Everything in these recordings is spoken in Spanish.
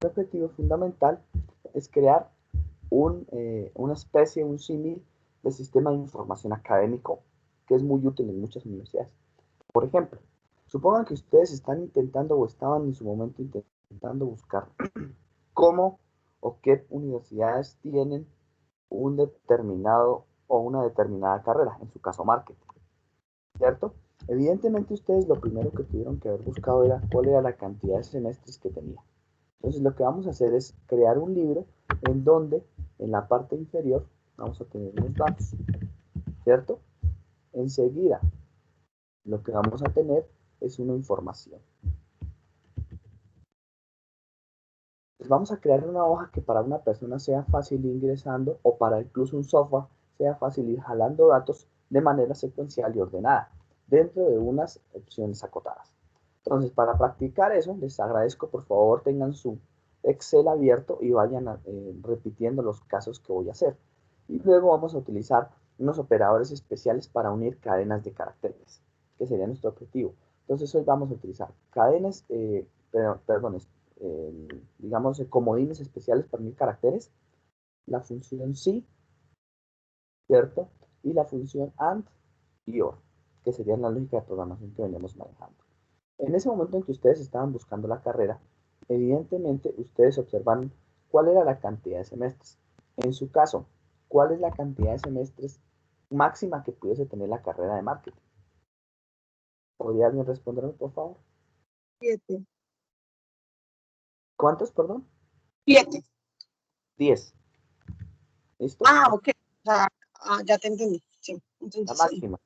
objetivo fundamental es crear una especie, un símil de sistema de información académico que es muy útil en muchas universidades. Por ejemplo, supongan que ustedes están intentando o estaban en su momento intentando buscar cómo o qué universidades tienen un determinado o una determinada carrera, en su caso marketing, ¿cierto? Evidentemente ustedes lo primero que tuvieron que haber buscado era cuál era la cantidad de semestres que tenía. Entonces lo que vamos a hacer es crear un libro en donde en la parte inferior vamos a tener unos datos, ¿cierto? Enseguida lo que vamos a tener es una información. Pues vamos a crear una hoja que para una persona sea fácil ir ingresando o para incluso un software sea fácil ir jalando datos de manera secuencial y ordenada dentro de unas opciones acotadas. Entonces, para practicar eso, les agradezco, por favor, tengan su Excel abierto y vayan repitiendo los casos que voy a hacer. Y luego vamos a utilizar unos operadores especiales para unir cadenas de caracteres, que sería nuestro objetivo. Entonces, hoy vamos a utilizar cadenas, perdón, digamos, comodines especiales para unir caracteres, la función si, ¿cierto? Y la función and y or, que sería la lógica de programación que veníamos manejando. En ese momento en que ustedes estaban buscando la carrera, evidentemente ustedes observan cuál era la cantidad de semestres. En su caso, ¿cuál es la cantidad de semestres máxima que pudiese tener la carrera de marketing? ¿Podría alguien responderme, por favor? 7. ¿Cuántos, perdón? 7. 10. ¿Listo? Ah, ok. Ya te entendí. Sí. La Entonces sí. máxima,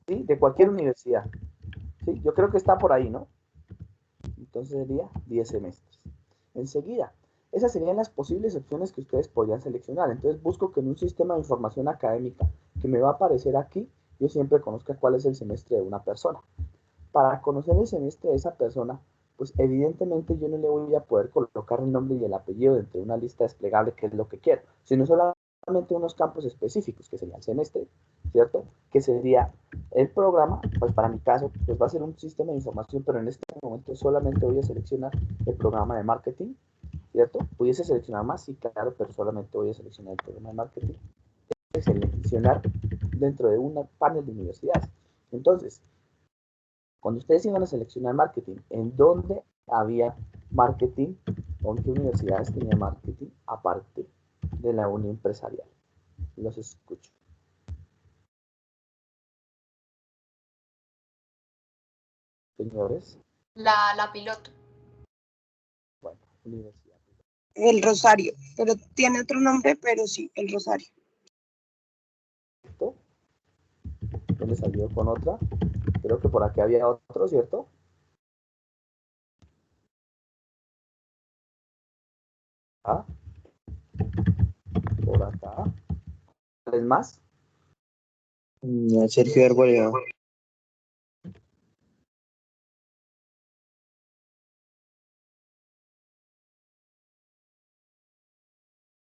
¿sí? De cualquier Ok. universidad. ¿Sí? Yo creo que está por ahí, ¿no? Entonces sería 10 semestres. Enseguida, esas serían las posibles opciones que ustedes podrían seleccionar. Entonces busco que en un sistema de información académica que me va a aparecer aquí, yo siempre conozca cuál es el semestre de una persona. Para conocer el semestre de esa persona, pues evidentemente yo no le voy a poder colocar el nombre y el apellido dentro de una lista desplegable, que es lo que quiero, sino solamente unos campos específicos, que sería el semestre, ¿cierto? Que sería el programa, pues para mi caso, pues va a ser un sistema de información, pero en este momento solamente voy a seleccionar el programa de marketing, ¿cierto? Pudiese seleccionar más, sí, claro, pero solamente voy a seleccionar el programa de marketing. Seleccionar dentro de un panel de universidades. Entonces, cuando ustedes iban a seleccionar marketing, ¿en dónde había marketing o en qué universidades tenía marketing aparte de la unión empresarial? Los escucho. Señores, La piloto. bueno, universidad. El Rosario. Pero tiene otro nombre, pero sí, el Rosario. ¿Cierto? ¿Dónde salió con otra? Creo que por aquí había otro, ¿cierto? Ah, por acá. ¿Es más? Sergio Arboleda.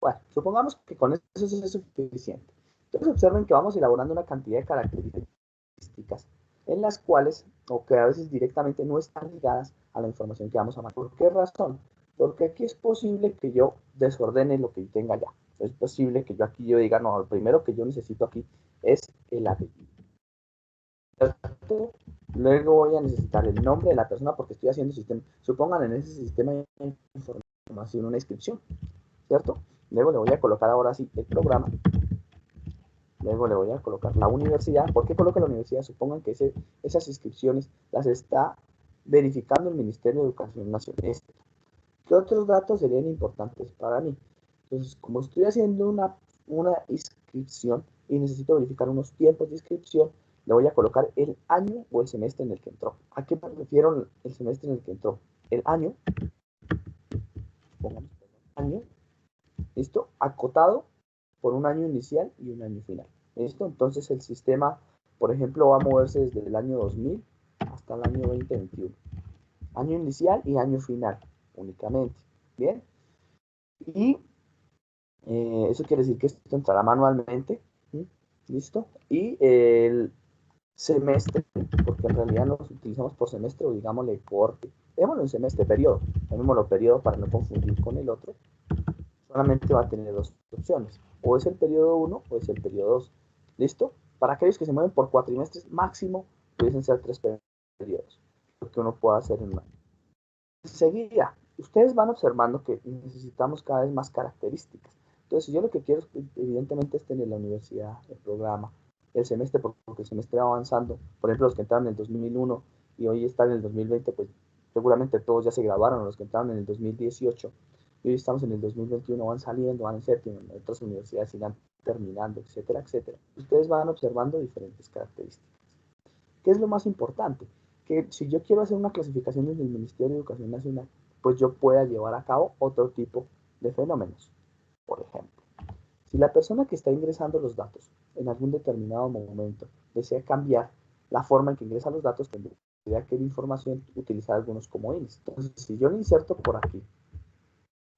Bueno, supongamos que con eso es suficiente. Entonces observen que vamos elaborando una cantidad de características en las cuales, o que a veces directamente no están ligadas a la información que vamos a mandar. ¿Por qué razón? Porque aquí es posible que yo desordene lo que yo tenga ya. Es posible que yo diga, no, lo primero que yo necesito aquí es el apellido. Luego voy a necesitar el nombre de la persona porque estoy haciendo sistema. Supongan en ese sistema de información una inscripción, ¿cierto? Luego le voy a colocar ahora sí el programa. Luego le voy a colocar la universidad. ¿Por qué coloca la universidad? Supongan que esas inscripciones las está verificando el Ministerio de Educación Nacional. ¿Qué otros datos serían importantes para mí? Entonces, como estoy haciendo una inscripción y necesito verificar unos tiempos de inscripción, le voy a colocar el año o el semestre en el que entró. ¿A qué me refiero el semestre en el que entró? El año, pongamos año, ¿listo? Acotado por un año inicial y un año final. ¿Listo? Entonces el sistema, por ejemplo, va a moverse desde el año 2000 hasta el año 2021. Año inicial y año final únicamente. ¿Bien? Y eso quiere decir que esto entrará manualmente. ¿Sí? ¿Listo? Y el semestre, porque en realidad nos utilizamos por semestre o digámosle por démoslo en semestre, periodo, llamémoslo periodo para no confundir con el otro, solamente va a tener dos opciones, o es el periodo 1 o es el periodo 2. ¿Listo? Para aquellos que se mueven por cuatrimestres, máximo pudiesen ser 3 periodos, lo que uno puede hacer en un año. Enseguida, ustedes van observando que necesitamos cada vez más características. Entonces, yo lo que quiero, evidentemente, es tener la universidad, el programa, el semestre, porque el semestre va avanzando. Por ejemplo, los que entraron en el 2001 y hoy están en el 2020, pues seguramente todos ya se graduaron, los que entraron en el 2018 y hoy estamos en el 2021, van saliendo, van en séptimo, en otras universidades irán terminando, etcétera, etcétera. Ustedes van observando diferentes características. ¿Qué es lo más importante? Que si yo quiero hacer una clasificación desde el Ministerio de Educación Nacional, pues yo pueda llevar a cabo otro tipo de fenómenos. Por ejemplo, si la persona que está ingresando los datos en algún determinado momento desea cambiar la forma en que ingresa los datos, tendría que la información utilizar algunos comodines. Entonces, si yo le inserto por aquí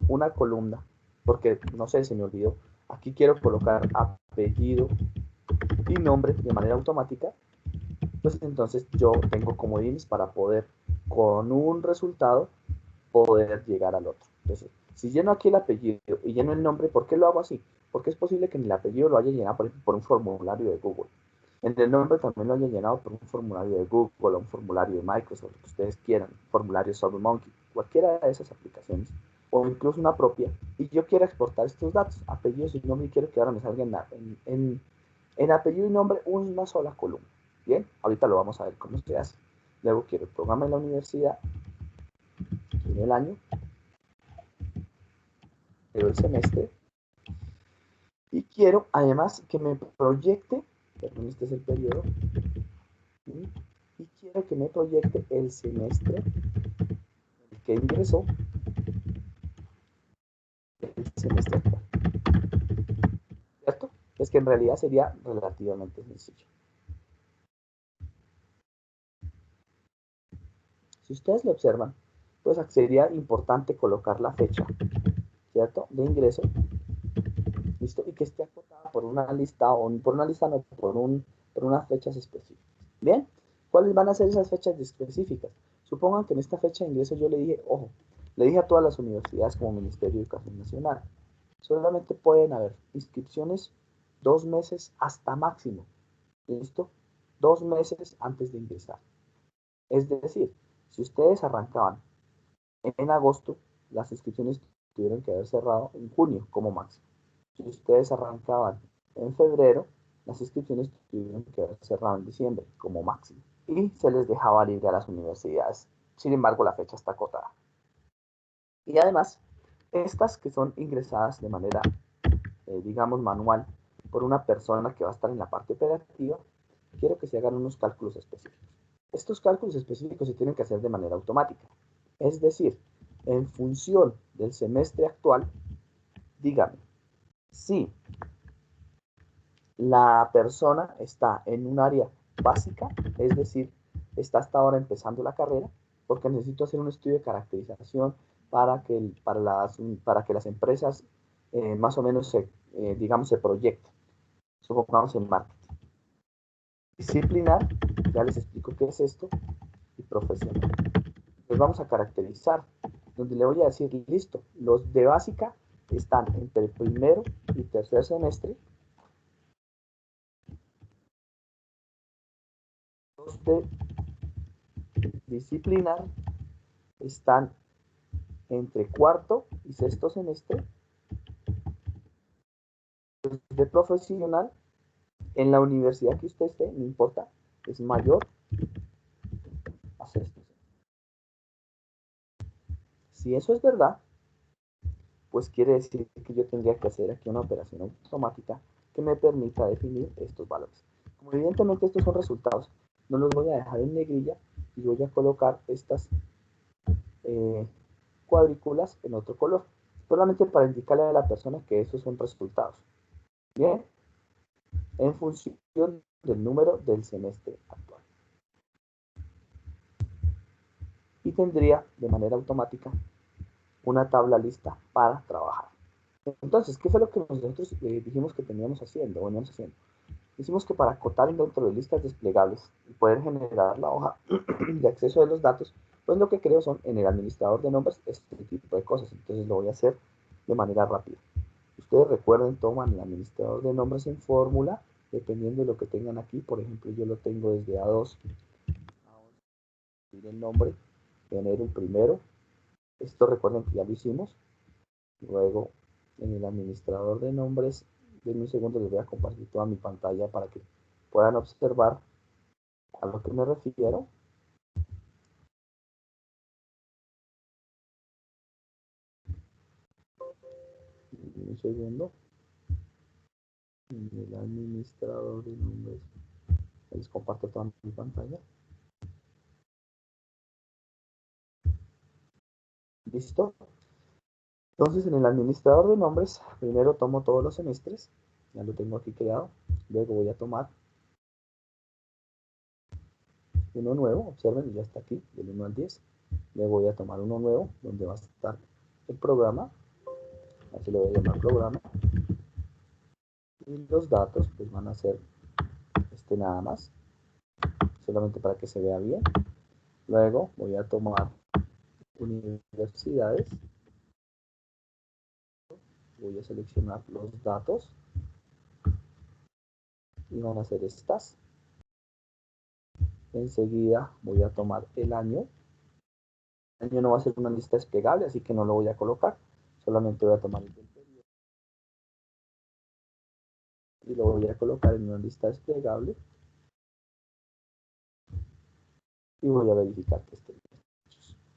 una columna, porque no sé, se me olvidó, aquí quiero colocar apellido y nombre de manera automática, pues entonces yo tengo comodines para poder, con un resultado, poder llegar al otro. Entonces, si lleno aquí el apellido y lleno el nombre, ¿por qué lo hago así? Porque es posible que en el apellido lo haya llenado, por ejemplo, por un formulario de Google. En el nombre también lo haya llenado por un formulario de Google o un formulario de Microsoft, lo que ustedes quieran, formulario SurveyMonkey, cualquiera de esas aplicaciones, o incluso una propia, y yo quiero exportar estos datos, apellidos y nombre, y quiero que ahora me salga en apellido y nombre una sola columna. Bien, ahorita lo vamos a ver cómo se hace. Luego quiero el programa de la universidad, quiero el año, quiero el semestre, y quiero además que me proyecte, perdón, este es el periodo, y quiero que me proyecte el semestre en el que ingresó el semestre actual. ¿Cierto? Es que en realidad sería relativamente sencillo. Si ustedes lo observan, pues sería importante colocar la fecha, ¿cierto?, de ingreso, ¿listo? Y que esté acotada por una lista, o por una lista no, por unas fechas específicas. Bien, ¿cuáles van a ser esas fechas específicas? Supongan que en esta fecha de ingreso yo le dije, ojo, le dije a todas las universidades como Ministerio de Educación Nacional, solamente pueden haber inscripciones 2 meses hasta máximo, ¿listo? 2 meses antes de ingresar. Es decir, si ustedes arrancaban en agosto, las inscripciones tuvieron que haber cerrado en junio como máximo. Si ustedes arrancaban en febrero, las inscripciones tuvieron que haber cerrado en diciembre como máximo. Y se les dejaba libre a las universidades. Sin embargo, la fecha está acotada. Y además, estas que son ingresadas de manera, digamos, manual por una persona que va a estar en la parte operativa, quiero que se hagan unos cálculos específicos. Estos cálculos específicos se tienen que hacer de manera automática. Es decir, en función del semestre actual, dígame, si la persona está en un área básica, es decir, está hasta ahora empezando la carrera, porque necesito hacer un estudio de caracterización para que las empresas más o menos digamos, se proyecten, supongamos en marketing. Disciplinar, ya les explico qué es esto, y profesional. Los vamos a caracterizar, donde le voy a decir, listo, los de básica están entre el primero y tercer semestre, los de disciplinar están entre cuarto y sexto semestre, los de profesional en la universidad que usted esté, no importa, es mayor a sexto. Si eso es verdad, pues quiere decir que yo tendría que hacer aquí una operación automática que me permita definir estos valores. Como evidentemente estos son resultados, no los voy a dejar en negrilla y voy a colocar estas cuadrículas en otro color, solamente para indicarle a la persona que esos son resultados. Bien, en función del número del semestre actual. Y tendría de manera automática una tabla lista para trabajar. Entonces, ¿qué fue lo que nosotros dijimos que teníamos haciendo, veníamos haciendo? Hicimos que para acotar dentro de listas desplegables y poder generar la hoja de acceso de los datos, Pues lo que creo son en el administrador de nombres este tipo de cosas. Entonces lo voy a hacer de manera rápida. Ustedes recuerden, toman el administrador de nombres en fórmula, dependiendo de lo que tengan aquí. Por ejemplo, yo lo tengo desde A2 a 11. El nombre, tener el primero. Esto recuerden que ya lo hicimos. Luego, en el administrador de nombres, denme un segundo, les voy a compartir toda mi pantalla para que puedan observar a lo que me refiero. Un segundo. En el administrador de nombres, les comparto toda mi pantalla. ¿Listo? Entonces, en el administrador de nombres, primero tomo todos los semestres, ya lo tengo aquí creado. Luego voy a tomar uno nuevo, observen, ya está aquí, del 1 al 10. Luego voy a tomar uno nuevo, donde va a estar el programa, así lo voy a llamar programa. Y los datos, pues van a ser nada más, solamente para que se vea bien. Luego voy a tomar universidades, voy a seleccionar los datos y van a ser estas. Enseguida voy a tomar el año. El año no va a ser una lista desplegable, así que no lo voy a colocar. Solamente voy a tomar el periodo y lo voy a colocar en una lista desplegable. Y voy a verificar que esté bien.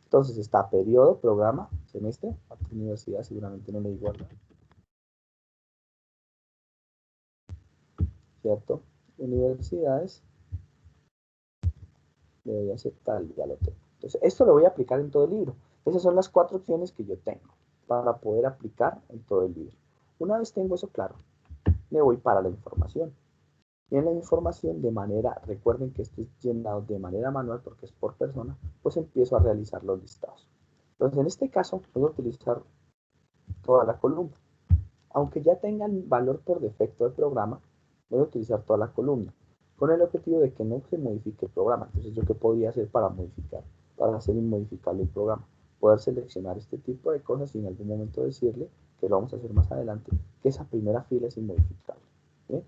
Entonces está periodo, programa, semestre. A tu universidad seguramente no le igual, ¿cierto? Universidades. Le doy a aceptar y ya lo tengo. Entonces, esto lo voy a aplicar en todo el libro. Esas son las 4 opciones que yo tengo para poder aplicar en todo el libro. Una vez tengo eso claro, me voy para la información. Y en la información de manera, recuerden que esto es llenado de manera manual porque es por persona, pues empiezo a realizar los listados. Entonces, en este caso, voy a utilizar toda la columna. Aunque ya tengan valor por defecto del programa, voy a utilizar toda la columna, con el objetivo de que no se modifique el programa. Entonces, ¿yo qué podría hacer para modificar, para hacer inmodificable el programa? Poder seleccionar este tipo de cosas y en algún momento decirle, que lo vamos a hacer más adelante, que esa primera fila es inmodificable. ¿Bien?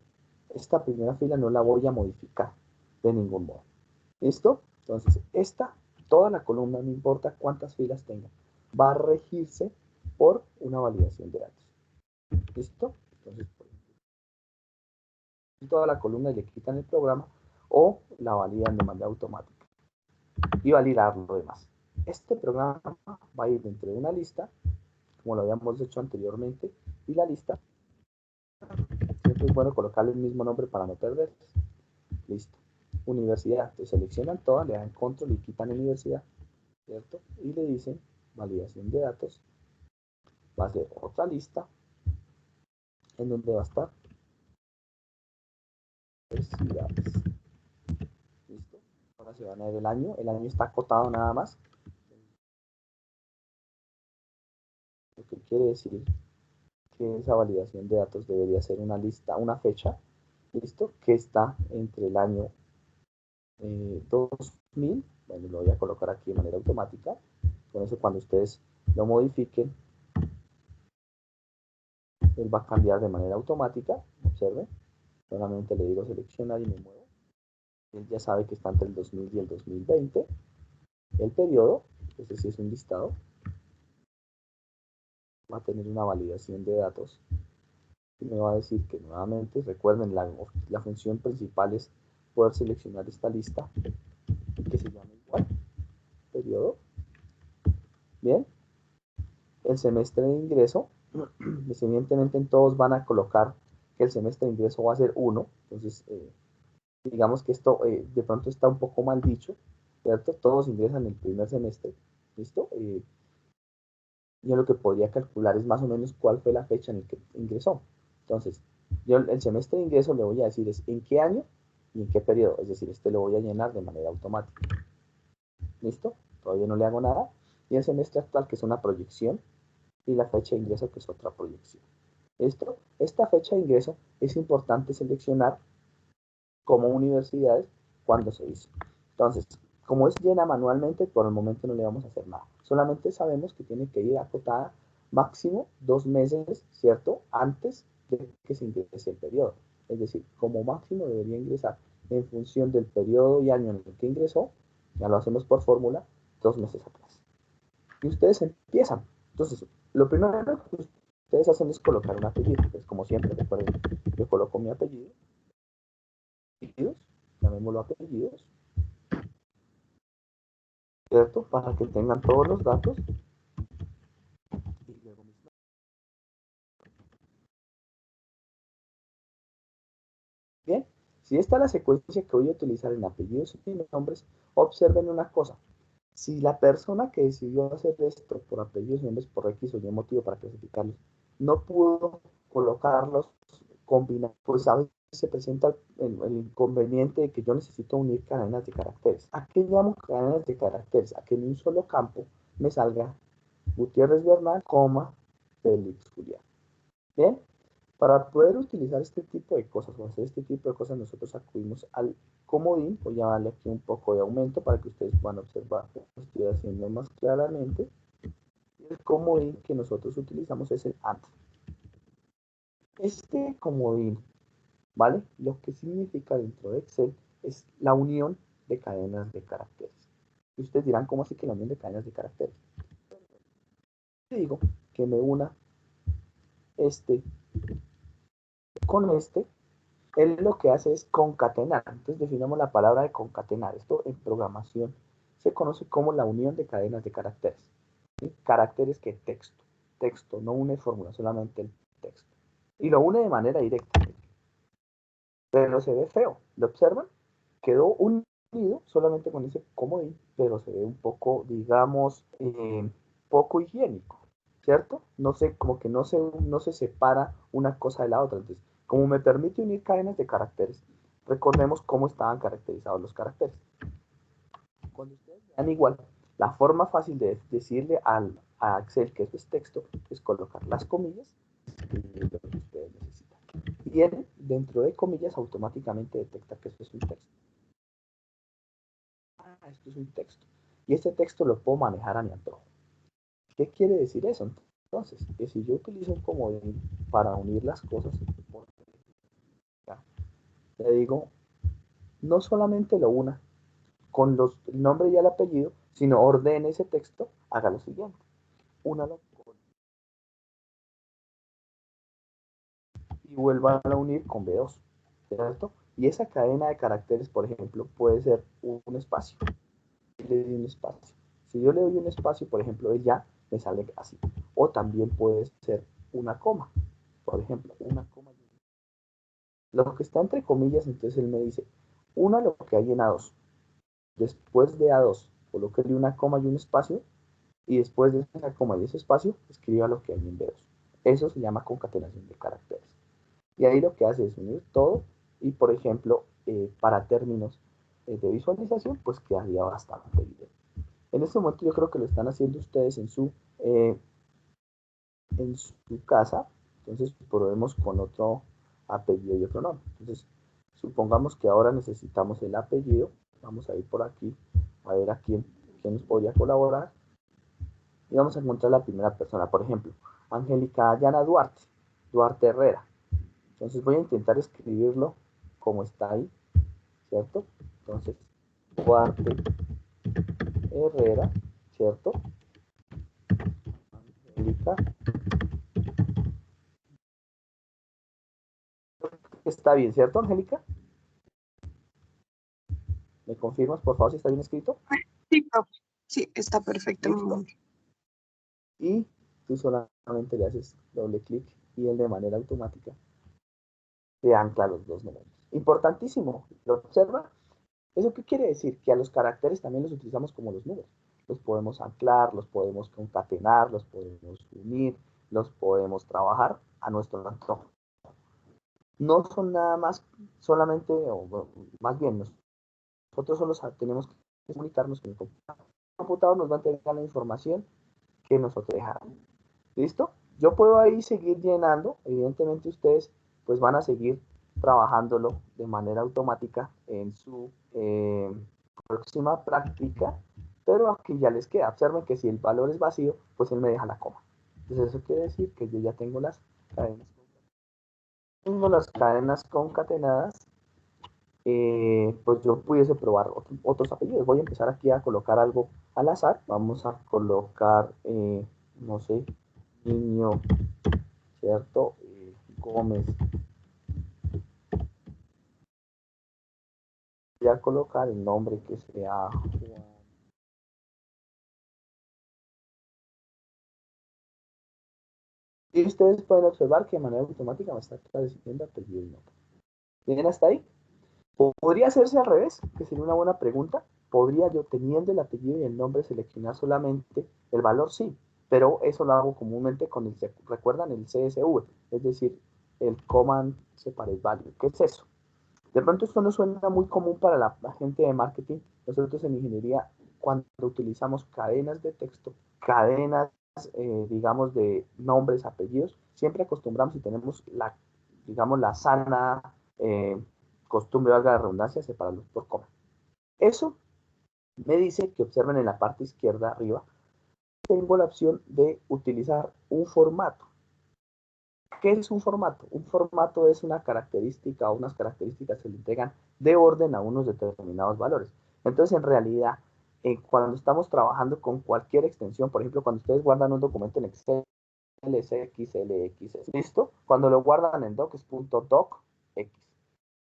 Esta primera fila no la voy a modificar de ningún modo. ¿Listo? Entonces, toda la columna, no importa cuántas filas tenga, va a regirse por una validación de datos. ¿Listo? Entonces, toda la columna le quitan el programa o la validan de manera automática y validar lo demás. Este programa va a ir dentro de una lista, como lo habíamos hecho anteriormente, y la lista siempre es bueno colocarle el mismo nombre para no perderse. Listo. Universidad. Entonces seleccionan todas, le dan control y quitan universidad, ¿cierto? Y le dicen validación de datos. Va a ser otra lista en donde va a estar universidades. ¿Listo? Ahora se van a ver el año. El año está acotado nada más. Lo que quiere decir que esa validación de datos debería ser una lista, una fecha, ¿listo? Que está entre el año 2000, bueno, lo voy a colocar aquí de manera automática, con eso cuando ustedes lo modifiquen, él va a cambiar de manera automática, observen, solamente le digo seleccionar y me muevo, él ya sabe que está entre el 2000 y el 2020, el periodo, ese sí es un listado, va a tener una validación de datos, y me va a decir que nuevamente, recuerden, la función principal es poder seleccionar esta lista que se llama igual, periodo. Bien, el semestre de ingreso, pues evidentemente en todos van a colocar que el semestre de ingreso va a ser 1, entonces digamos que esto de pronto está un poco mal dicho, ¿cierto? Todos ingresan el primer semestre, ¿listo? Yo lo que podría calcular es más o menos cuál fue la fecha en la que ingresó. Entonces, yo el semestre de ingreso le voy a decir es en qué año y en qué periodo, es decir, lo voy a llenar de manera automática. ¿Listo? Todavía no le hago nada. Y el semestre actual, que es una proyección, y la fecha de ingreso, que es otra proyección. ¿Listo? Esta fecha de ingreso es importante seleccionar como universidades cuando se hizo. Entonces, Como es llena manualmente, por el momento no le vamos a hacer nada. Solamente sabemos que tiene que ir acotada máximo 2 meses, ¿cierto? Antes de que se ingrese el periodo. Es decir, como máximo debería ingresar en función del periodo y año en el que ingresó, ya lo hacemos por fórmula, 2 meses atrás. Y ustedes empiezan. Entonces, lo primero que ustedes hacen es colocar un apellido. Pues como siempre, recuerden, yo coloco mi apellido, apellidos, llamémoslo apellidos, ¿cierto? Para que tengan todos los datos. Y luego mis nombres. Bien, si esta es la secuencia que voy a utilizar en apellidos y nombres, observen una cosa. Si la persona que decidió hacer esto por apellidos y nombres por X o Y motivo para clasificarlos, no pudo colocarlos, combinar, pues a veces se presenta el inconveniente de que yo necesito unir cadenas de caracteres. ¿A qué llamo cadenas de caracteres? A que en un solo campo me salga Gutiérrez Bernal, coma, Félix Julián. Bien, para poder utilizar este tipo de cosas o hacer este tipo de cosas, nosotros acudimos al comodín. Voy a darle aquí un poco de aumento para que ustedes puedan observar que lo estoy haciendo más claramente. El comodín que nosotros utilizamos es el AND. Este comodín, ¿vale? Lo que significa dentro de Excel es la unión de cadenas de caracteres. Y ustedes dirán, ¿cómo así que la unión de cadenas de caracteres? Te digo que me una este con este. Él lo que hace es concatenar. Entonces definamos la palabra de concatenar. Esto en programación se conoce como la unión de cadenas de caracteres. ¿Sí? Caracteres que texto. Texto, no une fórmula, solamente el texto. Y lo une de manera directa. Pero se ve feo. ¿Lo observan? Quedó unido solamente con ese comodín, pero se ve un poco, digamos, poco higiénico. ¿Cierto? No sé, como que no se separa una cosa de la otra. Entonces, como me permite unir cadenas de caracteres, recordemos cómo estaban caracterizados los caracteres. Cuando ustedes vean igual, la forma fácil de decirle a Excel que eso es texto es colocar las comillas y lo que ustedes necesitan. Y él, dentro de comillas, automáticamente detecta que eso es un texto. Esto es un texto. Y este texto lo puedo manejar a mi antojo. ¿Qué quiere decir eso? Entonces, que si yo utilizo un comodín para unir las cosas, le digo, no solamente lo una con el nombre y el apellido, sino ordene ese texto, haga lo siguiente. Únalo y vuelva a unir con B2, ¿cierto? Y esa cadena de caracteres, por ejemplo, puede ser un espacio. Le doy un espacio. Si yo le doy un espacio, por ejemplo, ya me sale así. O también puede ser una coma. Por ejemplo, una coma. Lo que está entre comillas, entonces él me dice, una lo que hay en A2. Después de A2, colóquele una coma y un espacio. Y después de esa coma y ese espacio, escriba lo que hay en B2. Eso se llama concatenación de caracteres. Y ahí lo que hace es unir todo. Y, por ejemplo, para términos de visualización, pues quedaría bastante bien. En este momento yo creo que lo están haciendo ustedes en su casa. Entonces probemos con otro apellido y otro nombre. Entonces supongamos que ahora necesitamos el apellido. Vamos a ir por aquí a ver a quién nos podría colaborar. Y vamos a encontrar la primera persona. Por ejemplo, Angélica Dayana Duarte. Duarte Herrera. Entonces voy a intentar escribirlo como está ahí, ¿cierto? Entonces, Duarte Herrera, ¿cierto? Angélica. Está bien, ¿cierto, Angélica? ¿Me confirmas, por favor, si está bien escrito? Sí, profe. Sí, está perfecto. Listo. Y tú solamente le haces doble clic y él de manera automática te ancla los dos números. Importantísimo, ¿lo observa? ¿Eso qué quiere decir? Que a los caracteres también los utilizamos como los números. Los podemos anclar, los podemos concatenar, los podemos unir, los podemos trabajar a nuestro antojo. No son nada más solamente, o más bien, nosotros solo tenemos que comunicarnos con el computador. El computador nos va a entregar la información que nosotros dejamos. ¿Listo? Yo puedo ahí seguir llenando. Evidentemente ustedes pues van a seguir trabajándolo de manera automática en su próxima práctica, pero aquí ya les queda. Observen que si el valor es vacío, pues él me deja la coma. Entonces eso quiere decir que yo ya tengo las cadenas. Tengo las cadenas concatenadas, pues yo pudiese probar otros apellidos. Voy a empezar aquí a colocar algo al azar. Vamos a colocar, no sé, Niño, ¿cierto? Gómez. Voy a colocar el nombre que sea Juan. Y ustedes pueden observar que de manera automática me está diciendo apellido y nombre. ¿Bien hasta ahí? ¿Podría hacerse al revés? Que sería una buena pregunta. ¿Podría yo, teniendo el apellido y el nombre, seleccionar solamente el valor? Sí, pero eso lo hago comúnmente con el, ¿recuerdan? El CSV, es decir, el Command Separate Value. ¿Qué es eso? De pronto esto no suena muy común para la gente de marketing. Nosotros en ingeniería, cuando utilizamos cadenas de texto, cadenas, digamos, de nombres, apellidos, siempre acostumbramos y tenemos la, digamos, la sana costumbre, valga la redundancia, separarlos por coma. Eso me dice que observen en la parte izquierda arriba, tengo la opción de utilizar un formato. ¿Qué es un formato? Un formato es una característica o unas características que le entregan de orden a unos determinados valores. Entonces, en realidad, cuando estamos trabajando con cualquier extensión, por ejemplo, cuando ustedes guardan un documento en Excel, LSX, LX, ¿listo? Cuando lo guardan en doc es .docx.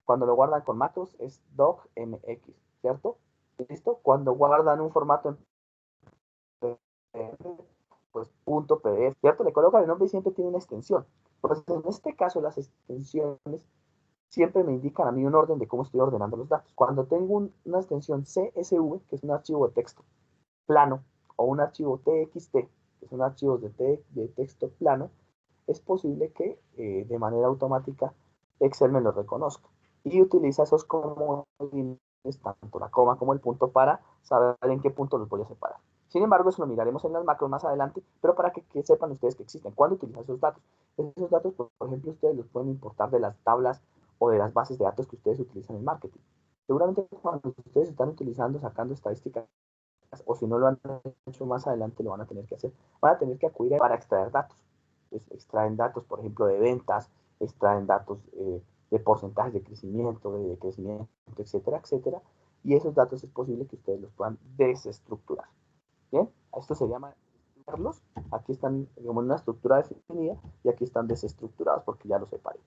Cuando lo guardan con macros es docmx, ¿cierto? ¿Listo? Cuando guardan un formato en PDF, pues .pdf, ¿cierto? Le colocan el nombre y siempre tiene una extensión. Pues en este caso las extensiones siempre me indican a mí un orden de cómo estoy ordenando los datos. Cuando tengo una extensión CSV, que es un archivo de texto plano, o un archivo TXT, que es un archivo de texto plano, es posible que de manera automática Excel me lo reconozca y utiliza esos comodines, tanto la coma como el punto, para saber en qué punto los voy a separar. Sin embargo, eso lo miraremos en las macros más adelante, pero para que sepan ustedes que existen. ¿Cuándo utilizan esos datos? Esos datos, por ejemplo, ustedes los pueden importar de las tablas o de las bases de datos que ustedes utilizan en marketing. Seguramente cuando ustedes están utilizando, sacando estadísticas, o si no lo han hecho más adelante, lo van a tener que hacer. Van a tener que acudir para extraer datos. Pues extraen datos, por ejemplo, de ventas, extraen datos de porcentajes de crecimiento, etcétera, etcétera. Y esos datos es posible que ustedes los puedan desestructurar. ¿Bien? Esto se llama estructurarlos. Aquí están como en una estructura definida y aquí están desestructurados porque ya los separé.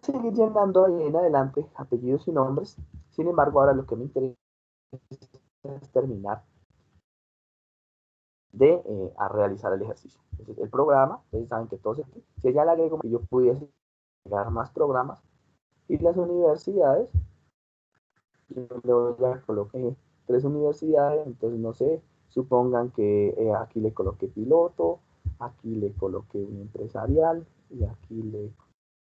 Seguir llenando ahí en adelante apellidos y nombres. Sin embargo, ahora lo que me interesa es terminar de a realizar el ejercicio. Entonces, el programa, ustedes saben que todo se... Si ya le agrego que yo pudiese agregar más programas, y las universidades, yo ya coloqué 3 universidades, entonces no sé, supongan que aquí le coloqué piloto, aquí le coloqué un empresarial, y aquí le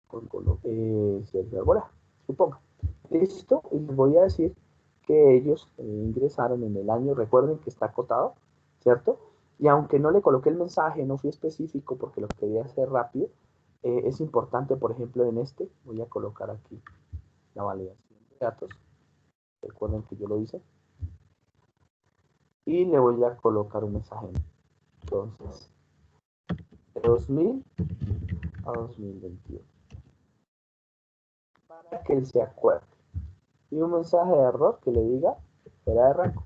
coloqué Sergio Arboleda, supongan. Listo, y les voy a decir que ellos ingresaron en el año, recuerden que está acotado, ¿cierto? Y aunque no le coloqué el mensaje, no fui específico porque lo quería hacer rápido, es importante, por ejemplo, en este, voy a colocar aquí la validación de datos, recuerden que yo lo hice, y le voy a colocar un mensaje. Entonces, de 2000 a 2021, para que él se acuerde. Y un mensaje de error que le diga, fuera de rango.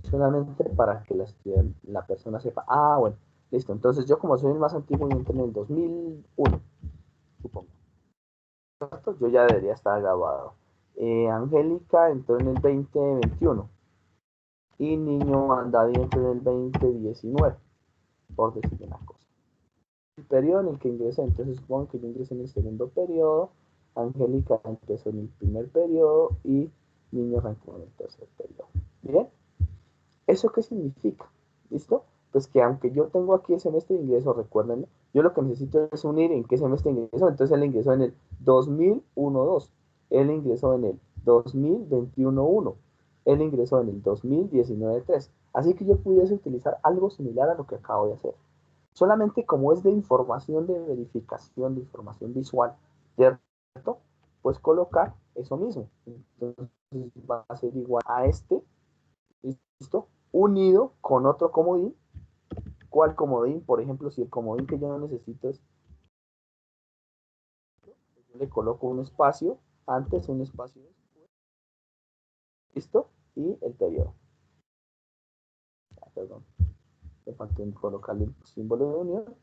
Solamente para que la persona sepa, ah, bueno, listo, entonces yo como soy el más antiguo y entré en el 2001, supongo, ¿cierto? Yo ya debería estar graduado. Angélica entró en el 2021 y Niño Andaviente en el 2019, por decir una cosa. El periodo en el que ingresé, entonces supongo que yo ingresé en el segundo periodo, Angélica empezó en el primer periodo y Niño arrancó en el tercer periodo. ¿Bien? ¿Eso qué significa? ¿Listo? Pues que aunque yo tengo aquí el semestre de ingreso, recuérdenlo, yo lo que necesito es unir en qué semestre ingresó. Entonces él ingresó en el 2001-2, él ingresó en el 2021-1, él ingresó en el 2019-3. Así que yo pudiese utilizar algo similar a lo que acabo de hacer. Solamente como es de información de verificación, de información visual, ¿cierto? Pues colocar eso mismo. Entonces va a ser igual a este, ¿listo? Unido con otro comodín. ¿Cuál comodín? Por ejemplo, si el comodín que yo no necesito es, yo le coloco un espacio antes, un espacio después, ¿listo? Y el periodo. Ah, perdón, me faltó colocarle el símbolo de unión.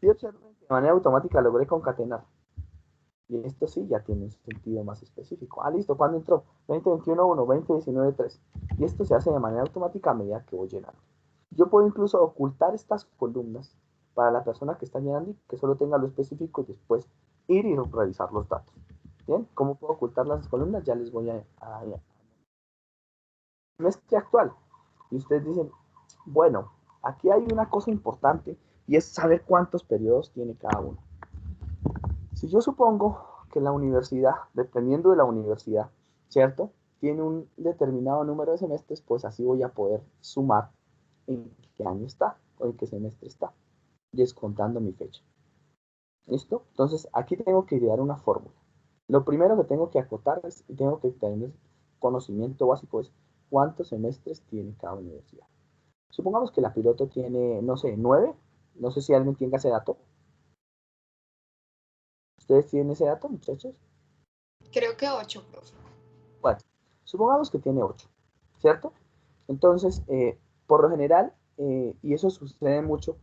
Y observen que de manera automática logré concatenar. Y esto sí ya tiene un sentido más específico. Ah, listo, ¿cuándo entró? 2021, 1, 2019, 3. Y esto se hace de manera automática a medida que voy llenando. Yo puedo incluso ocultar estas columnas para la persona que está llenando y que solo tenga lo específico y después ir y revisar los datos. Bien, ¿cómo puedo ocultar las columnas? Ya les voy a semestre actual. Y ustedes dicen, bueno, aquí hay una cosa importante y es saber cuántos periodos tiene cada uno. Si yo supongo que la universidad, dependiendo de la universidad, ¿cierto? Tiene un determinado número de semestres, pues así voy a poder sumar en qué año está o en qué semestre está, descontando mi fecha. ¿Listo? Entonces, aquí tengo que idear una fórmula. Lo primero que tengo que acotar es, y tengo que tener conocimiento básico es cuántos semestres tiene cada universidad. Supongamos que la piloto tiene, no sé, 9. No sé si alguien tenga ese dato. ¿Ustedes tienen ese dato, muchachos? Creo que 8, profe. Bueno, supongamos que tiene 8, ¿cierto? Entonces, por lo general, y eso sucede mucho,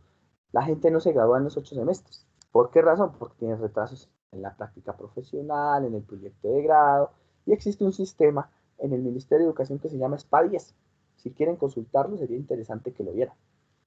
la gente no se gradúa en los 8 semestres. ¿Por qué razón? Porque tiene retrasos en la práctica profesional, en el proyecto de grado, y existe un sistema en el Ministerio de Educación que se llama SPA-10. Si quieren consultarlo, sería interesante que lo vieran.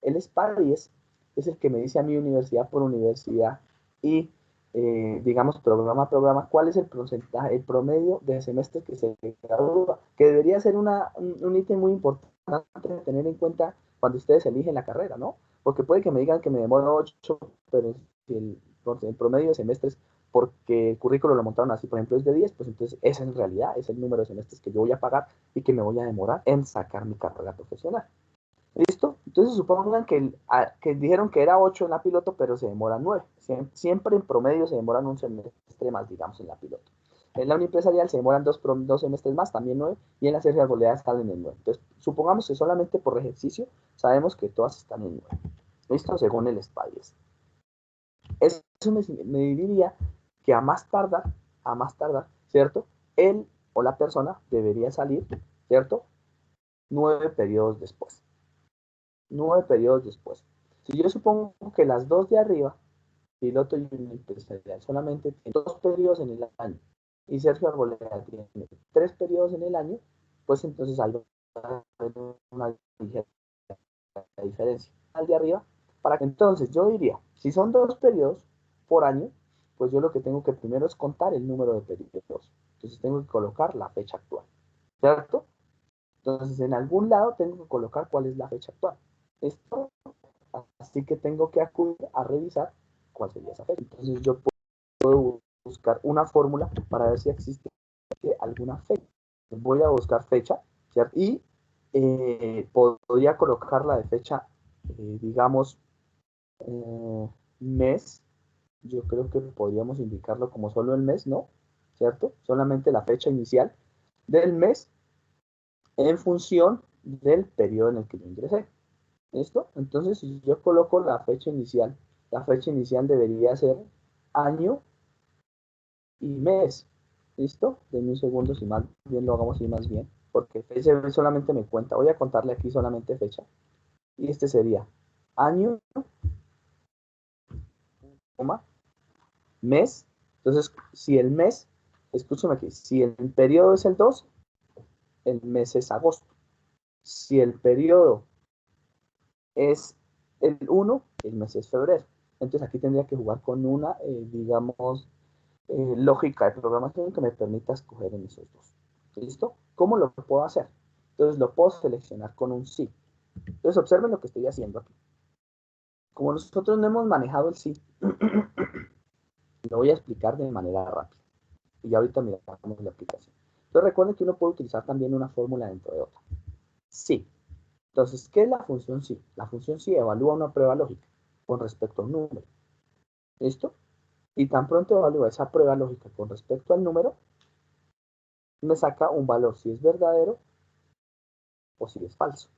El SPA-10 es el que me dice a mi universidad por universidad y digamos, programa a programa, cuál es el porcentaje, el promedio de semestres que se gradúa, que debería ser un ítem muy importante de tener en cuenta cuando ustedes eligen la carrera, ¿no? Porque puede que me digan que me demoro 8, pero si el promedio de semestres, porque el currículo lo montaron así, por ejemplo, es de 10, pues entonces esa en realidad es el número de semestres que yo voy a pagar y que me voy a demorar en sacar mi carrera profesional. ¿Listo? Entonces supongan que dijeron que era 8 en la piloto, pero se demoran 9. Siempre en promedio se demoran un semestre más, digamos, en la piloto. En la uniempresarial se demoran dos semestres más, también 9, y en la Sergio Arboleda están en el 9. Entonces, supongamos que solamente por ejercicio sabemos que todas están en 9. ¿Listo? Según el SPAIES. Eso me diría que a más tardar, ¿cierto? Él o la persona debería salir, ¿cierto? 9 periodos después. 9 periodos después. Si yo supongo que las dos de arriba, piloto y empresarial, solamente tienen 2 periodos en el año, y Sergio Arboleda tiene 3 periodos en el año, pues entonces hay una ligera diferencia al de arriba, para que entonces yo diría, si son 2 periodos por año, pues yo lo que tengo que primero es contar el número de periodos. Entonces tengo que colocar la fecha actual, ¿cierto? Entonces en algún lado tengo que colocar cuál es la fecha actual. Esto, así que tengo que acudir a revisar cuál sería esa fecha. Entonces yo puedo buscar una fórmula para ver si existe alguna fecha. Voy a buscar fecha, ¿cierto? Y podría colocarla de fecha, digamos, mes. Yo creo que podríamos indicarlo como solo el mes, ¿no? ¿Cierto? Solamente la fecha inicial del mes en función del periodo en el que yo ingresé. ¿Listo? Entonces, si yo coloco la fecha inicial debería ser año y mes. ¿Listo? Denme un segundo si más bien lo hagamos así más bien, porque fecha solamente me cuenta. Voy a contarle aquí solamente fecha. Y este sería año, coma, mes. Entonces, si el mes, escúchame aquí, si el periodo es el 2, el mes es agosto. Si el periodo es el 1, el mes es febrero. Entonces aquí tendría que jugar con una, digamos, lógica de programación que me permita escoger en esos dos. ¿Listo? ¿Cómo lo puedo hacer? Entonces lo puedo seleccionar con un sí. Entonces observen lo que estoy haciendo aquí. Como nosotros no hemos manejado el sí, lo voy a explicar de manera rápida. Y ya ahorita miramos la aplicación. Entonces recuerden que uno puede utilizar también una fórmula dentro de otra. Sí. Entonces, ¿qué es la función sí? La función sí evalúa una prueba lógica con respecto a un número. ¿Listo? Y tan pronto evalúa esa prueba lógica con respecto al número, me saca un valor si es verdadero o si es falso.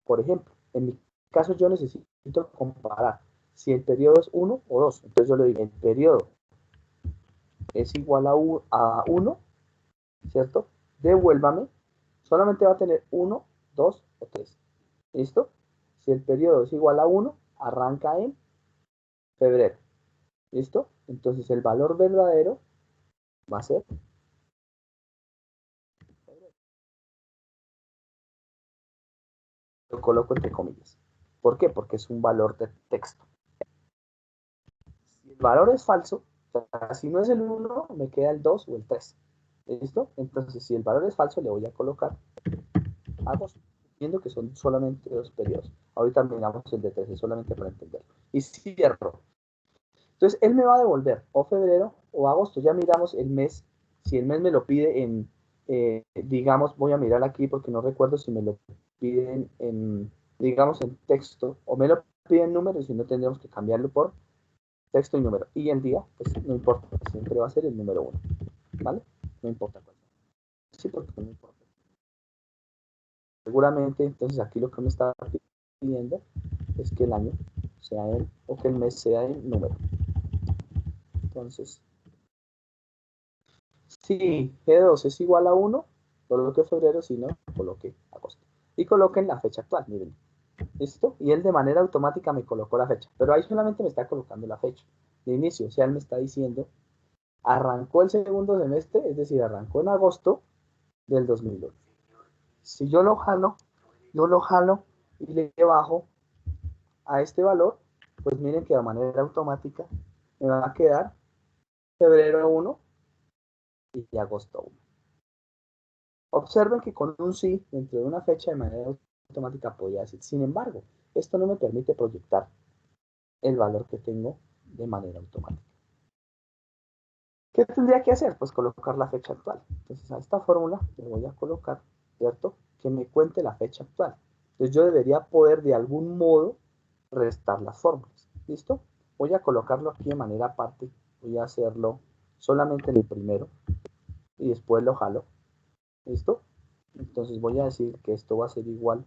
Por ejemplo, en mi caso yo necesito comparar si el periodo es 1 o 2. Entonces yo le digo, el periodo es igual a 1, ¿cierto? Devuélvame, solamente va a tener 1, 2 o 3. ¿Listo? Si el periodo es igual a 1, arranca en febrero. ¿Listo? Entonces el valor verdadero va a ser febrero. Lo coloco entre comillas. ¿Por qué? Porque es un valor de texto. Si el valor es falso, o sea, si no es el 1, me queda el 2 o el 3. ¿Listo? Entonces, si el valor es falso, le voy a colocar agosto, viendo que son solamente 2 periodos. Ahorita miramos el de 3, solamente para entenderlo. Y cierro. Entonces, él me va a devolver o febrero o agosto. Ya miramos el mes. Si el mes me lo pide en, digamos, voy a mirar aquí porque no recuerdo si me lo piden en, digamos, en texto o me lo piden en números, y no tendremos que cambiarlo por texto y número. Y el día, pues no importa, siempre va a ser el número 1. ¿Vale? No importa cuál. Sí, porque no importa. Seguramente, entonces aquí lo que me está pidiendo es que el año sea en, o que el mes sea en número. Entonces, si G2 es igual a 1, coloque febrero, si no, coloque agosto. Y coloquen la fecha actual, miren. ¿Listo? Y él de manera automática me colocó la fecha. Pero ahí solamente me está colocando la fecha de inicio. O sea, él me está diciendo, arrancó el segundo semestre, es decir, arrancó en agosto del 2001. Si yo lo jalo y le bajo a este valor, pues miren que de manera automática me va a quedar febrero 1 y agosto 1. Observen que con un sí dentro de una fecha de manera automática podría decir. Sin embargo, esto no me permite proyectar el valor que tengo de manera automática. ¿Qué tendría que hacer? Pues colocar la fecha actual. Entonces a esta fórmula le voy a colocar, ¿cierto? Que me cuente la fecha actual. Entonces yo debería poder de algún modo restar las fórmulas. ¿Listo? Voy a colocarlo aquí de manera aparte. Voy a hacerlo solamente en el primero y después lo jalo. ¿Listo? Entonces voy a decir que esto va a ser igual.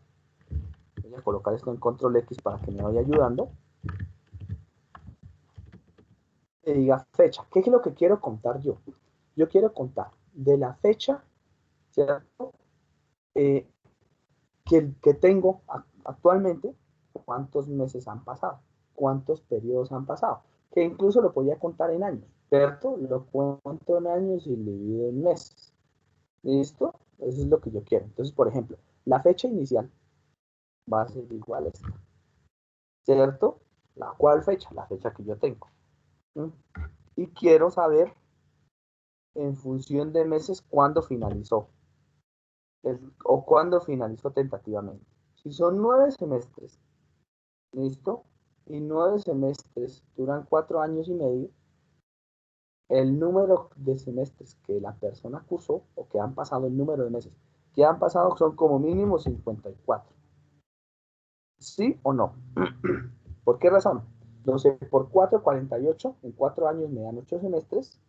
Voy a colocar esto en control X para que me vaya ayudando. Que diga fecha. ¿Qué es lo que quiero contar yo? Yo quiero contar de la fecha, ¿cierto? Que tengo actualmente, cuántos meses han pasado, cuántos periodos han pasado, que incluso lo podía contar en años, ¿cierto? Lo cuento en años y lo divido en meses. ¿Listo? Eso es lo que yo quiero. Entonces, por ejemplo, la fecha inicial va a ser igual a esta, ¿cierto? ¿La cual fecha? La fecha que yo tengo. ¿Mm? Y quiero saber, en función de meses, cuándo finalizó. O cuándo finalizó tentativamente. Si son 9 semestres, ¿listo? Y 9 semestres duran 4 años y medio, el número de semestres que la persona cursó, o que han pasado, el número de meses que han pasado, son como mínimo 54. ¿Sí o no? ¿Por qué razón? 12 por 4, 48. En 4 años me dan 8 semestres,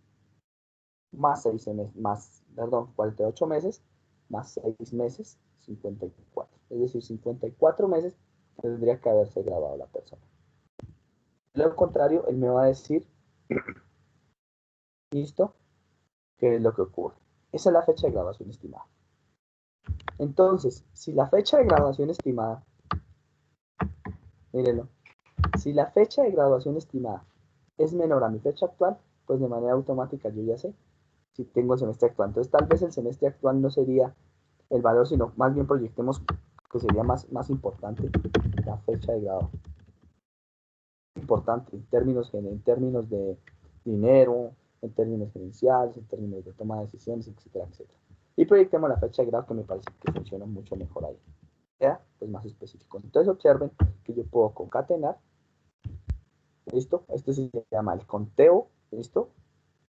más 6 semestres, más, perdón, 48 meses, más 6 meses, 54. Es decir, 54 meses tendría que haberse graduado la persona. De lo contrario, él me va a decir, listo, qué es lo que ocurre. Esa es la fecha de graduación estimada. Entonces, si la fecha de graduación estimada, mírenlo, si la fecha de graduación estimada es menor a mi fecha actual, pues de manera automática yo ya sé si tengo el semestre actual. Entonces, tal vez el semestre actual no sería el valor, sino más bien proyectemos que sería más importante la fecha de grado. Importante en términos de dinero, en términos gerenciales, en términos de toma de decisiones, etcétera, etcétera. Y proyectemos la fecha de grado, que me parece que funciona mucho mejor ahí. ¿Ya? Pues más específico. Entonces observen que yo puedo concatenar, ¿listo? Esto se llama el conteo, ¿listo?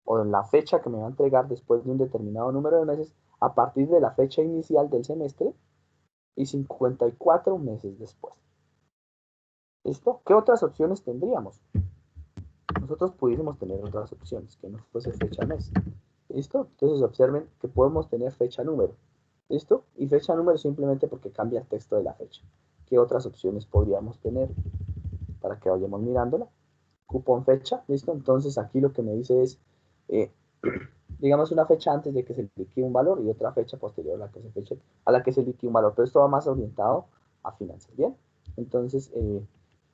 O la fecha que me va a entregar después de un determinado número de meses a partir de la fecha inicial del semestre y 54 meses después. ¿Listo? ¿Qué otras opciones tendríamos? nosotros pudiésemos tener otras opciones, que no fuese fecha mes. ¿Listo? Entonces observen que podemos tener fecha número. ¿Listo? Y fecha número simplemente porque cambia el texto de la fecha. ¿Qué otras opciones podríamos tener para que vayamos mirándola? Cupón fecha, ¿listo? Entonces aquí lo que me dice es, digamos, una fecha antes de que se liquide un valor y otra fecha posterior a la que se liquide un valor. Pero esto va más orientado a finanzas, ¿bien? Entonces,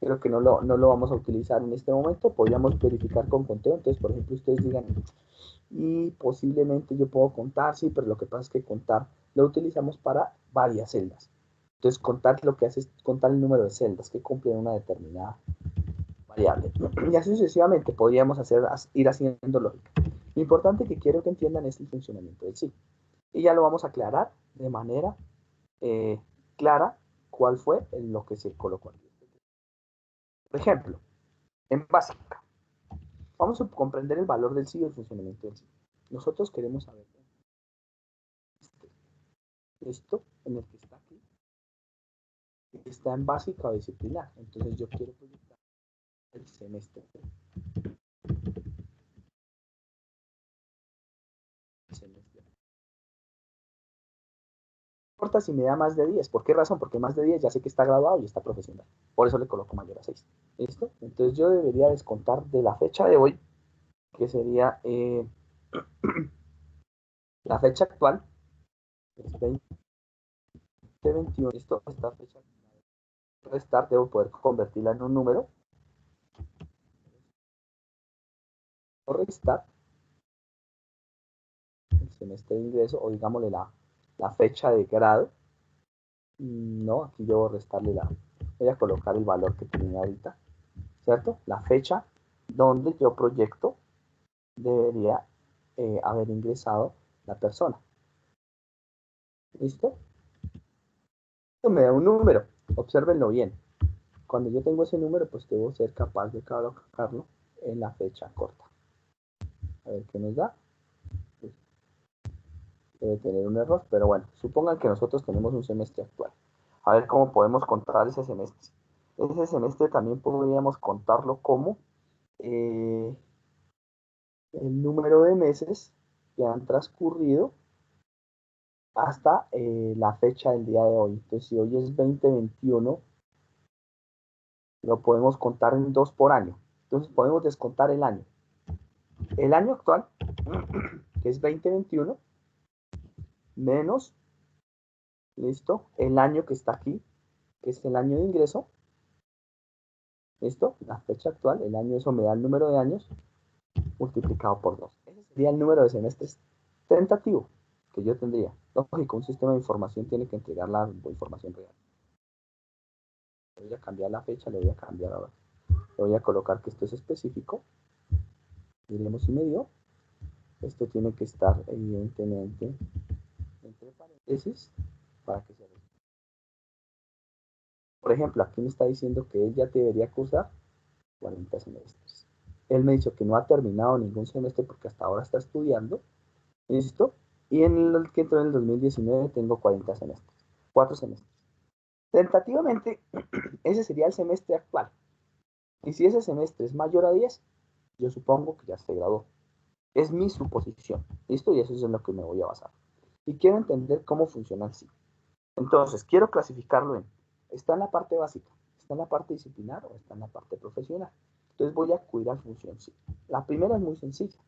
creo que no lo vamos a utilizar en este momento. Podríamos verificar con conteo. Entonces, por ejemplo, ustedes digan, y posiblemente yo puedo contar, sí, pero lo que pasa es que contar lo utilizamos para varias celdas. Entonces, contar lo que hace es contar el número de celdas que cumplen una determinada variable. Y así sucesivamente podríamos ir haciendo lógica. Lo importante que quiero que entiendan es el funcionamiento del sí. Y ya lo vamos a aclarar de manera clara cuál fue lo que se colocó aquí. Por ejemplo, en básica, vamos a comprender el valor del sí y el funcionamiento del sí. Nosotros queremos saber esto en el que está aquí, está en básica o disciplinar. Entonces yo quiero proyectar el semestre. No importa si me da más de 10. ¿Por qué razón? Porque más de 10 ya sé que está graduado y está profesional. Por eso le coloco mayor a 6. ¿Listo? Entonces yo debería descontar de la fecha de hoy, que sería la fecha actual, es 2021. ¿Listo? Esta fecha restar, debo poder convertirla en un número. Restar el semestre de ingreso, o digámosle la fecha de grado. No, aquí yo voy a restarle voy a colocar el valor que tenía ahorita, ¿cierto? La fecha donde yo proyecto debería haber ingresado la persona. ¿Listo? Esto me da un número, obsérvenlo bien. Cuando yo tengo ese número, pues debo ser capaz de colocarlo en la fecha corta. A ver qué nos da. Debe tener un error, pero bueno, supongan que nosotros tenemos un semestre actual. A ver cómo podemos contar ese semestre. Ese semestre también podríamos contarlo como el número de meses que han transcurrido hasta la fecha del día de hoy. Entonces, si hoy es 2021, lo podemos contar en 2 por año. Entonces, podemos descontar el año. El año actual, que es 2021, menos, listo, el año que está aquí, que es el año de ingreso, listo, la fecha actual, el año, eso me da el número de años, multiplicado por 2. Ese sería el número de semestres tentativo que yo tendría. Lógico, un sistema de información tiene que entregar la información real. Le voy a cambiar la fecha, le voy a cambiar ahora. Le voy a colocar que esto es específico. Diremos si me dio. Esto tiene que estar evidentemente entre paréntesis para que se resuelva. Por ejemplo, aquí me está diciendo que él ya debería cursar 40 semestres. Él me dijo que no ha terminado ningún semestre porque hasta ahora está estudiando. ¿Listo? Y en el que entró en el 2019 tengo 40 semestres. 4 semestres. Tentativamente, ese sería el semestre actual. Y si ese semestre es mayor a 10, yo supongo que ya se graduó. Es mi suposición. ¿Listo? Y eso es en lo que me voy a basar. Y quiero entender cómo funciona el sí. Entonces, quiero clasificarlo en, ¿está en la parte básica? ¿Está en la parte disciplinar o está en la parte profesional? Entonces voy a acudir a función sí. La primera es muy sencilla.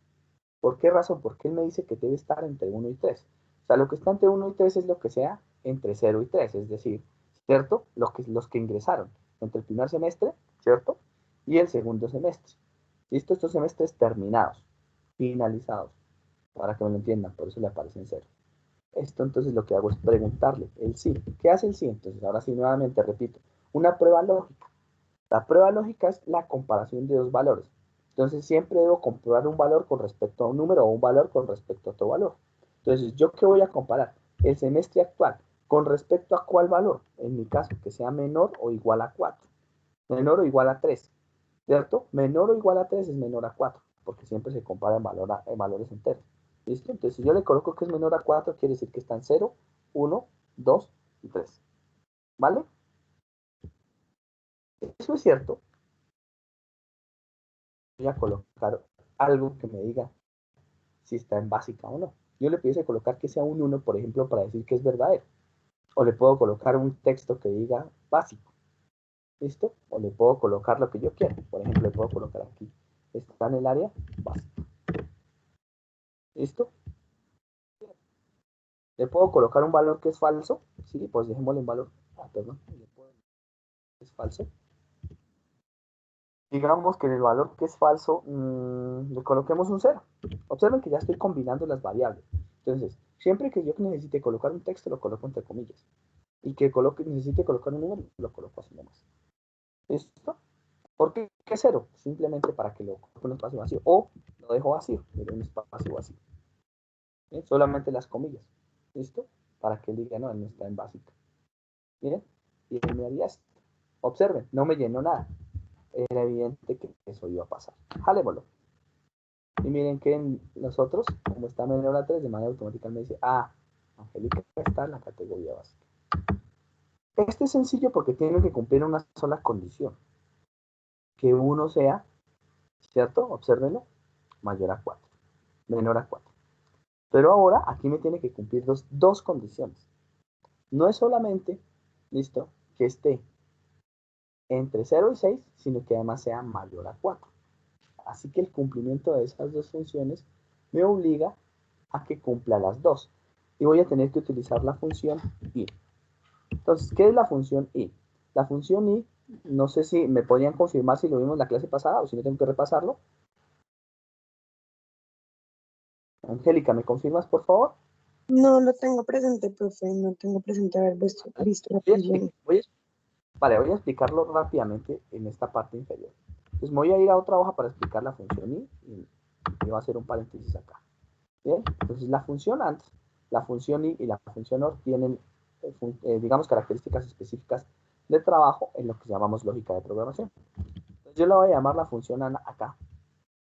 ¿Por qué razón? Porque él me dice que debe estar entre 1 y 3. O sea, lo que está entre 1 y 3 es lo que sea entre 0 y 3, es decir, ¿cierto? Los que ingresaron entre el primer semestre, ¿cierto? Y el segundo semestre. ¿Listo? Estos semestres terminados, finalizados, para que me lo entiendan, por eso le aparece en 0. Esto entonces lo que hago es preguntarle el sí. ¿Qué hace el sí? Entonces ahora sí nuevamente repito, una prueba lógica. La prueba lógica es la comparación de dos valores. Entonces siempre debo comprobar un valor con respecto a un número o un valor con respecto a otro valor. Entonces, ¿yo qué voy a comparar? El semestre actual con respecto a cuál valor. En mi caso, que sea menor o igual a 4. Menor o igual a 3. ¿Cierto? Menor o igual a 3 es menor a 4, porque siempre se compara en valores enteros. ¿Listo? Entonces, si yo le coloco que es menor a 4, quiere decir que está en 0, 1, 2 y 3. ¿Vale? Eso es cierto. a colocar algo que me diga si está en básica o no. Yo le pudiese colocar que sea un 1, por ejemplo, para decir que es verdadero. O le puedo colocar un texto que diga básico. ¿Listo? O le puedo colocar lo que yo quiera. Por ejemplo, le puedo colocar aquí. Está en el área básica. ¿Listo? Le puedo colocar un valor que es falso. Sí, pues dejémosle un valor. Perdón. Es falso. Digamos que en el valor que es falso le coloquemos un 0. Observen que ya estoy combinando las variables. Entonces, siempre que yo necesite colocar un texto, lo coloco entre comillas. Y que necesite colocar un número, lo coloco así nomás. ¿Listo? ¿Por qué 0? Simplemente para que lo coloque un espacio vacío. O lo dejo vacío, un espacio vacío. ¿Bien? Solamente las comillas. ¿Listo? Para que él diga, no, él no está en básica. Miren, y él me haría esto. Observen, no me llenó nada. Era evidente que eso iba a pasar. Jalémoslo. Y miren que nosotros, como está menor a 3, de manera automática me dice, Angélica está en la categoría básica. Este es sencillo porque tiene que cumplir una sola condición. Que uno sea, ¿cierto? Obsérvenlo, mayor a 4, menor a 4. Pero ahora aquí me tiene que cumplir dos condiciones. No es solamente, listo, que esté entre 0 y 6, sino que además sea mayor a 4. Así que el cumplimiento de esas dos funciones me obliga a que cumpla las dos. Y voy a tener que utilizar la función i. Entonces, ¿qué es la función i? La función i, no sé si me podrían confirmar si lo vimos en la clase pasada o si no tengo que repasarlo. Angélica, ¿me confirmas, por favor? No lo tengo presente, profe, no tengo presente haber visto la función. Voy a explicarlo rápidamente en esta parte inferior. Entonces me voy a ir a otra hoja para explicar la función i y voy a hacer un paréntesis acá. Bien, entonces la función AND, la función i y la función OR tienen, digamos, características específicas de trabajo en lo que llamamos lógica de programación. Entonces yo la voy a llamar la función AND acá.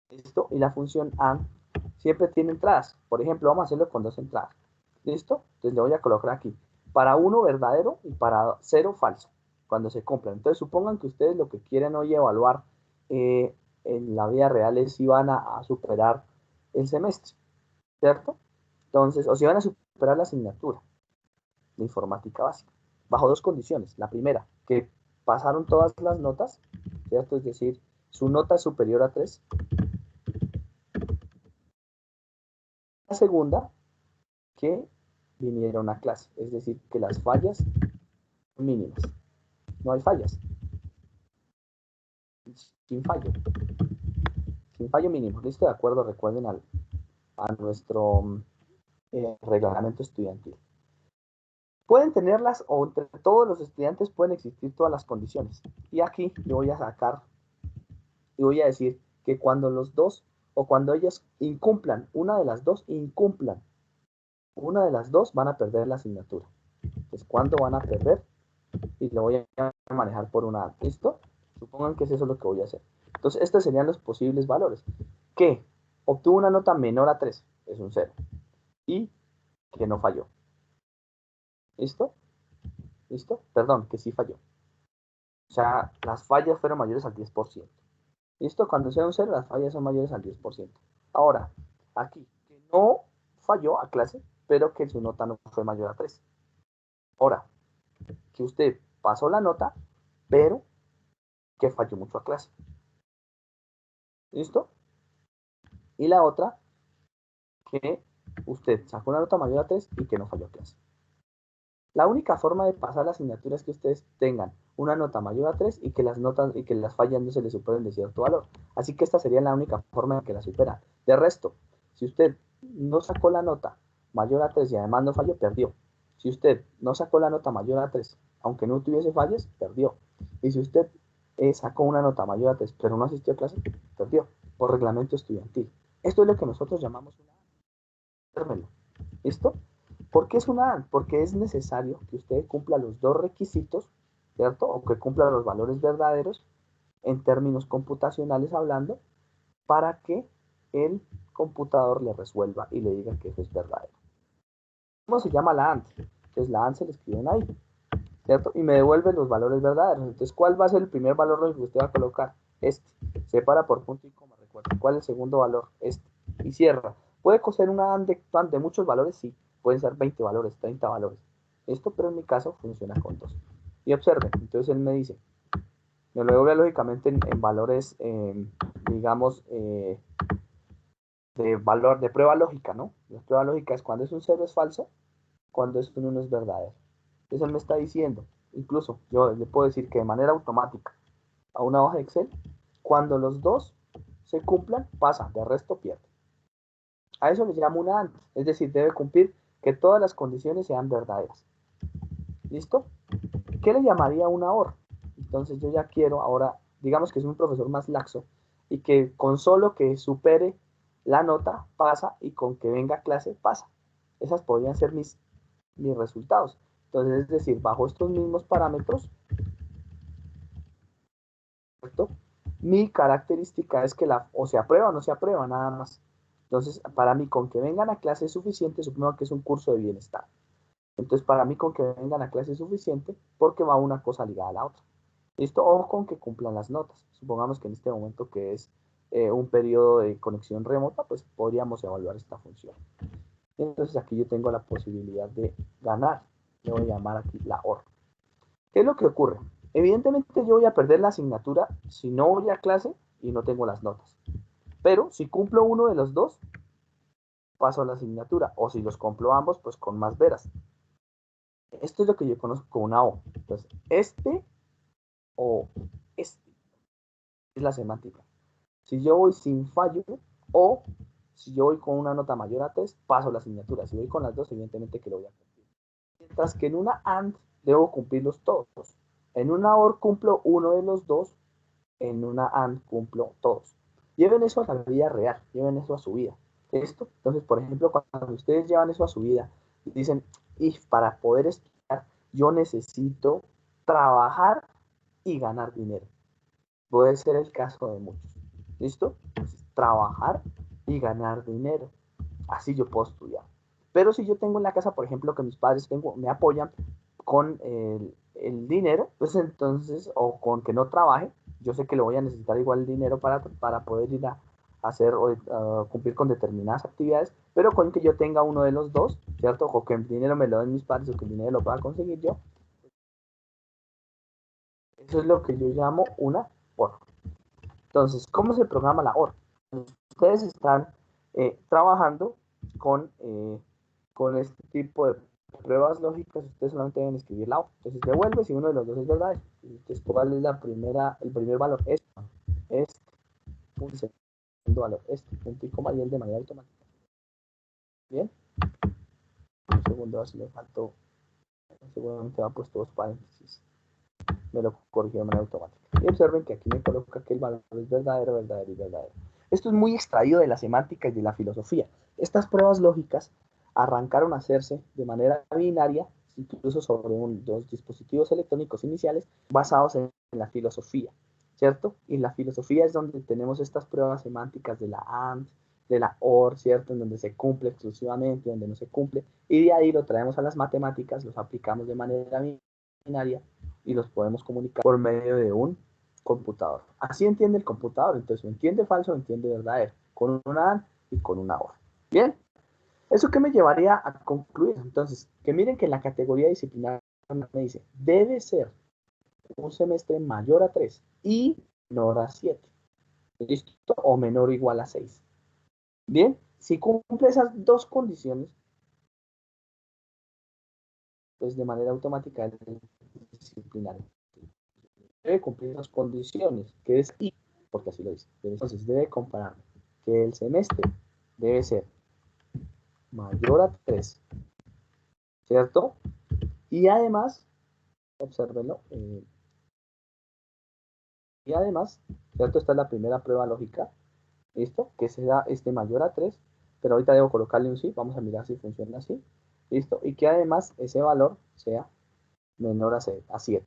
¿Listo? Y la función AND siempre tiene entradas. Por ejemplo, vamos a hacerlo con dos entradas. ¿Listo? Entonces le voy a colocar aquí para 1 verdadero y para 0 falso, cuando se cumplan. Entonces supongan que ustedes lo que quieren hoy evaluar en la vida real es si van a superar el semestre, ¿cierto? Entonces, o si van a superar la asignatura de informática básica, bajo dos condiciones. La primera, que pasaron todas las notas, ¿cierto? Es decir, su nota es superior a 3. La segunda, que vinieron a clase, es decir, que las fallas son mínimas. No hay fallas. Sin fallo. Sin fallo mínimo. ¿Listo? De acuerdo, recuerden a nuestro reglamento estudiantil. Pueden tenerlas o entre todos los estudiantes pueden existir todas las condiciones. Y aquí yo voy a sacar y voy a decir que cuando los dos o cuando ellos incumplan, una de las dos van a perder la asignatura. Entonces, ¿cuándo van a perder? Y lo voy a manejar por una. ¿Listo? Supongan que es eso lo que voy a hacer. Entonces, estos serían los posibles valores. Que obtuvo una nota menor a 3, es un 0. Y que no falló. ¿Listo? ¿Listo? Perdón, que sí falló. O sea, las fallas fueron mayores al 10%. ¿Listo? Cuando sea un 0, las fallas son mayores al 10%. Ahora, aquí, que no falló a clase, pero que su nota no fue mayor a 3. Ahora, que usted pasó la nota, pero que falló mucho a clase. ¿Listo? Y la otra, que usted sacó una nota mayor a 3 y que no falló a clase. La única forma de pasar la asignatura es que ustedes tengan una nota mayor a 3 y que las notas y que las fallas no se les superen de cierto valor. Así que esta sería la única forma en que la superan. De resto, si usted no sacó la nota mayor a 3 y además no falló, perdió. Si usted no sacó la nota mayor a 3, aunque no tuviese fallas, perdió. Y si usted sacó una nota mayor a 3, pero no asistió a clase, perdió, por reglamento estudiantil. Esto es lo que nosotros llamamos una. ¿Listo? ¿Por qué es una AND? Porque es necesario que usted cumpla los dos requisitos, ¿cierto? O que cumpla los valores verdaderos en términos computacionales hablando, para que el computador le resuelva y le diga que eso es verdadero. ¿Cómo se llama la AND? Entonces la AND se le escriben ahí, ¿cierto? Y me devuelve los valores verdaderos. Entonces, ¿cuál va a ser el primer valor que usted va a colocar? Este. Separa por punto y coma. acuerdo. ¿Cuál es el segundo valor? Este. Y cierra. ¿Puede ser una AND de muchos valores? Sí. Pueden ser 20 valores, 30 valores. Esto, pero en mi caso, funciona con 2. Y observen, entonces él me dice, me lo devuelve lógicamente en valores, digamos, de valor de prueba lógica, ¿no? La prueba lógica es cuando es un 0 es falso, cuando es un 1 es verdadero. Entonces él me está diciendo, incluso yo le puedo decir que de manera automática a una hoja de Excel, cuando los dos se cumplan, pasa, de resto pierde. A eso le llamo una AND, es decir, debe cumplir que todas las condiciones sean verdaderas. ¿Listo? ¿Qué le llamaría una OR? Entonces yo ya quiero ahora, digamos que es un profesor más laxo y que con solo que supere la nota pasa y con que venga a clase pasa. Esas podrían ser mis resultados. Entonces, es decir, bajo estos mismos parámetros, ¿cierto? Mi característica es que o se aprueba o no se aprueba, nada más. Entonces, para mí, con que vengan a clase es suficiente, supongo que es un curso de bienestar. Entonces, para mí, con que vengan a clase es suficiente porque va una cosa ligada a la otra. ¿Listo? O con que cumplan las notas. Supongamos que en este momento que es un periodo de conexión remota, pues podríamos evaluar esta función. Entonces, aquí yo tengo la posibilidad de ganar. Le voy a llamar aquí la OR. ¿Qué es lo que ocurre? Evidentemente yo voy a perder la asignatura si no voy a clase y no tengo las notas. Pero si cumplo uno de los dos, paso a la asignatura. O si los cumplo ambos, pues con más veras. Esto es lo que yo conozco como una O. Entonces, este o este es la semántica. Si yo voy sin fallo o si yo voy con una nota mayor a 3, paso la asignatura. Si voy con las dos, evidentemente que lo voy a cumplir. Mientras que en una AND debo cumplirlos todos. En una OR cumplo uno de los dos, en una AND cumplo todos. Lleven eso a la vida real, lleven eso a su vida. ¿Esto? Entonces, por ejemplo, cuando ustedes llevan eso a su vida, dicen, y para poder estudiar, yo necesito trabajar y ganar dinero. Puede ser el caso de muchos. ¿Listo? Entonces, trabajar y ganar dinero. Así yo puedo estudiar. Pero si yo tengo en la casa, por ejemplo, que mis padres me apoyan con el dinero, pues entonces, o con que no trabaje, yo sé que lo voy a necesitar igual el dinero para poder ir a hacer o cumplir con determinadas actividades, pero con que yo tenga uno de los dos, ¿cierto? O que el dinero me lo den mis padres o que el dinero lo pueda conseguir yo. Eso es lo que yo llamo una OR. Entonces, ¿cómo se programa la OR? Ustedes están trabajando con este tipo de pruebas lógicas, ustedes solamente deben escribir la O. Entonces devuelve si uno de los dos es verdad. Entonces, ¿cuál es el primer valor? Este, un segundo valor, punto y coma y el de manera automática. Bien, un segundo, a ver si le faltó, seguramente va puesto dos paréntesis. Me lo corrigió de manera automática. Y observen que aquí me coloca que el valor es verdadero, verdadero y verdadero. Esto es muy extraído de la semántica y de la filosofía. Estas pruebas lógicas arrancaron a hacerse de manera binaria, incluso sobre dos dispositivos electrónicos iniciales basados en la filosofía, ¿cierto? Y en la filosofía es donde tenemos estas pruebas semánticas de la AND, de la OR, ¿cierto? En donde se cumple exclusivamente, donde no se cumple, y de ahí lo traemos a las matemáticas, los aplicamos de manera binaria y los podemos comunicar por medio de un computador. Así entiende el computador, entonces o entiende falso o entiende verdadero, con una AND y con una OR. Bien, ¿eso qué me llevaría a concluir? Entonces, que miren que en la categoría disciplinar me dice, debe ser un semestre mayor a 3 y menor a 7. ¿Listo? O menor o igual a 6. Bien, si cumple esas dos condiciones, pues de manera automática es disciplinario. Debe cumplir las condiciones, que es I, porque así lo dice. Entonces debe comparar que el semestre debe ser mayor a 3, ¿cierto? Y además, observenlo, y además, ¿cierto? Esta es la primera prueba lógica, ¿listo? Que será mayor a 3, pero ahorita debo colocarle un sí, vamos a mirar si funciona así, ¿listo? Y que además ese valor sea menor a 7.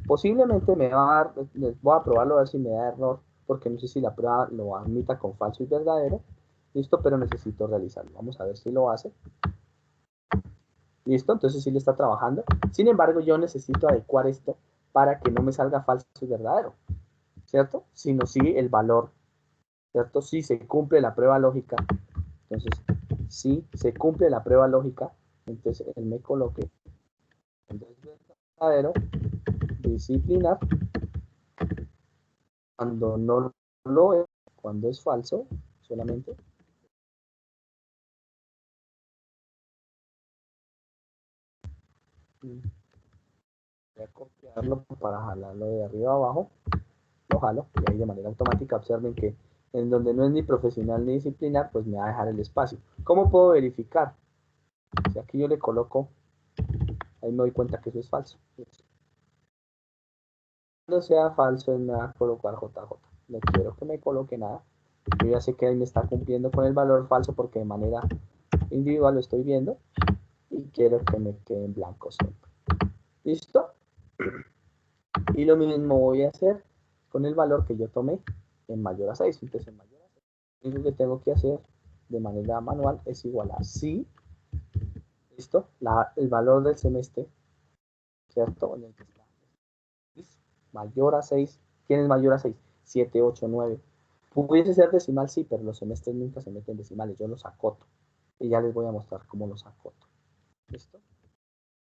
Posiblemente me va a dar, les voy a probarlo a ver si me da error, porque no sé si la prueba lo admita con falso y verdadero, listo, pero necesito realizarlo. Vamos a ver si lo hace. Listo, entonces sí le está trabajando. Sin embargo, yo necesito adecuar esto para que no me salga falso y verdadero, ¿cierto? Sino sí el valor ¿cierto? Si se cumple la prueba lógica, entonces, si se cumple la prueba lógica, entonces él me coloque verdadero, disciplinar, cuando no lo es, cuando es falso, solamente. Voy a copiarlo para jalarlo de arriba a abajo, lo jalo, y ahí de manera automática observen que en donde no es ni profesional ni disciplinar, pues me va a dejar el espacio. ¿Cómo puedo verificar? Si aquí yo le coloco, ahí me doy cuenta que eso es falso. Cuando sea falso, él me va a colocar JJ. No quiero que me coloque nada. Yo ya sé que él me está cumpliendo con el valor falso porque de manera individual lo estoy viendo y quiero que me quede en blanco siempre. ¿Listo? Y lo mismo voy a hacer con el valor que yo tomé en mayor a 6. Entonces, en mayor a 6, lo único que tengo que hacer de manera manual es igual a si, ¿listo? El valor del semestre, ¿cierto? En el que está mayor a 6. ¿Quién es mayor a 6? 7, 8, 9. Pudiese ser decimal, sí, pero los semestres nunca se meten decimales. Yo los acoto. Y ya les voy a mostrar cómo los acoto. ¿Listo?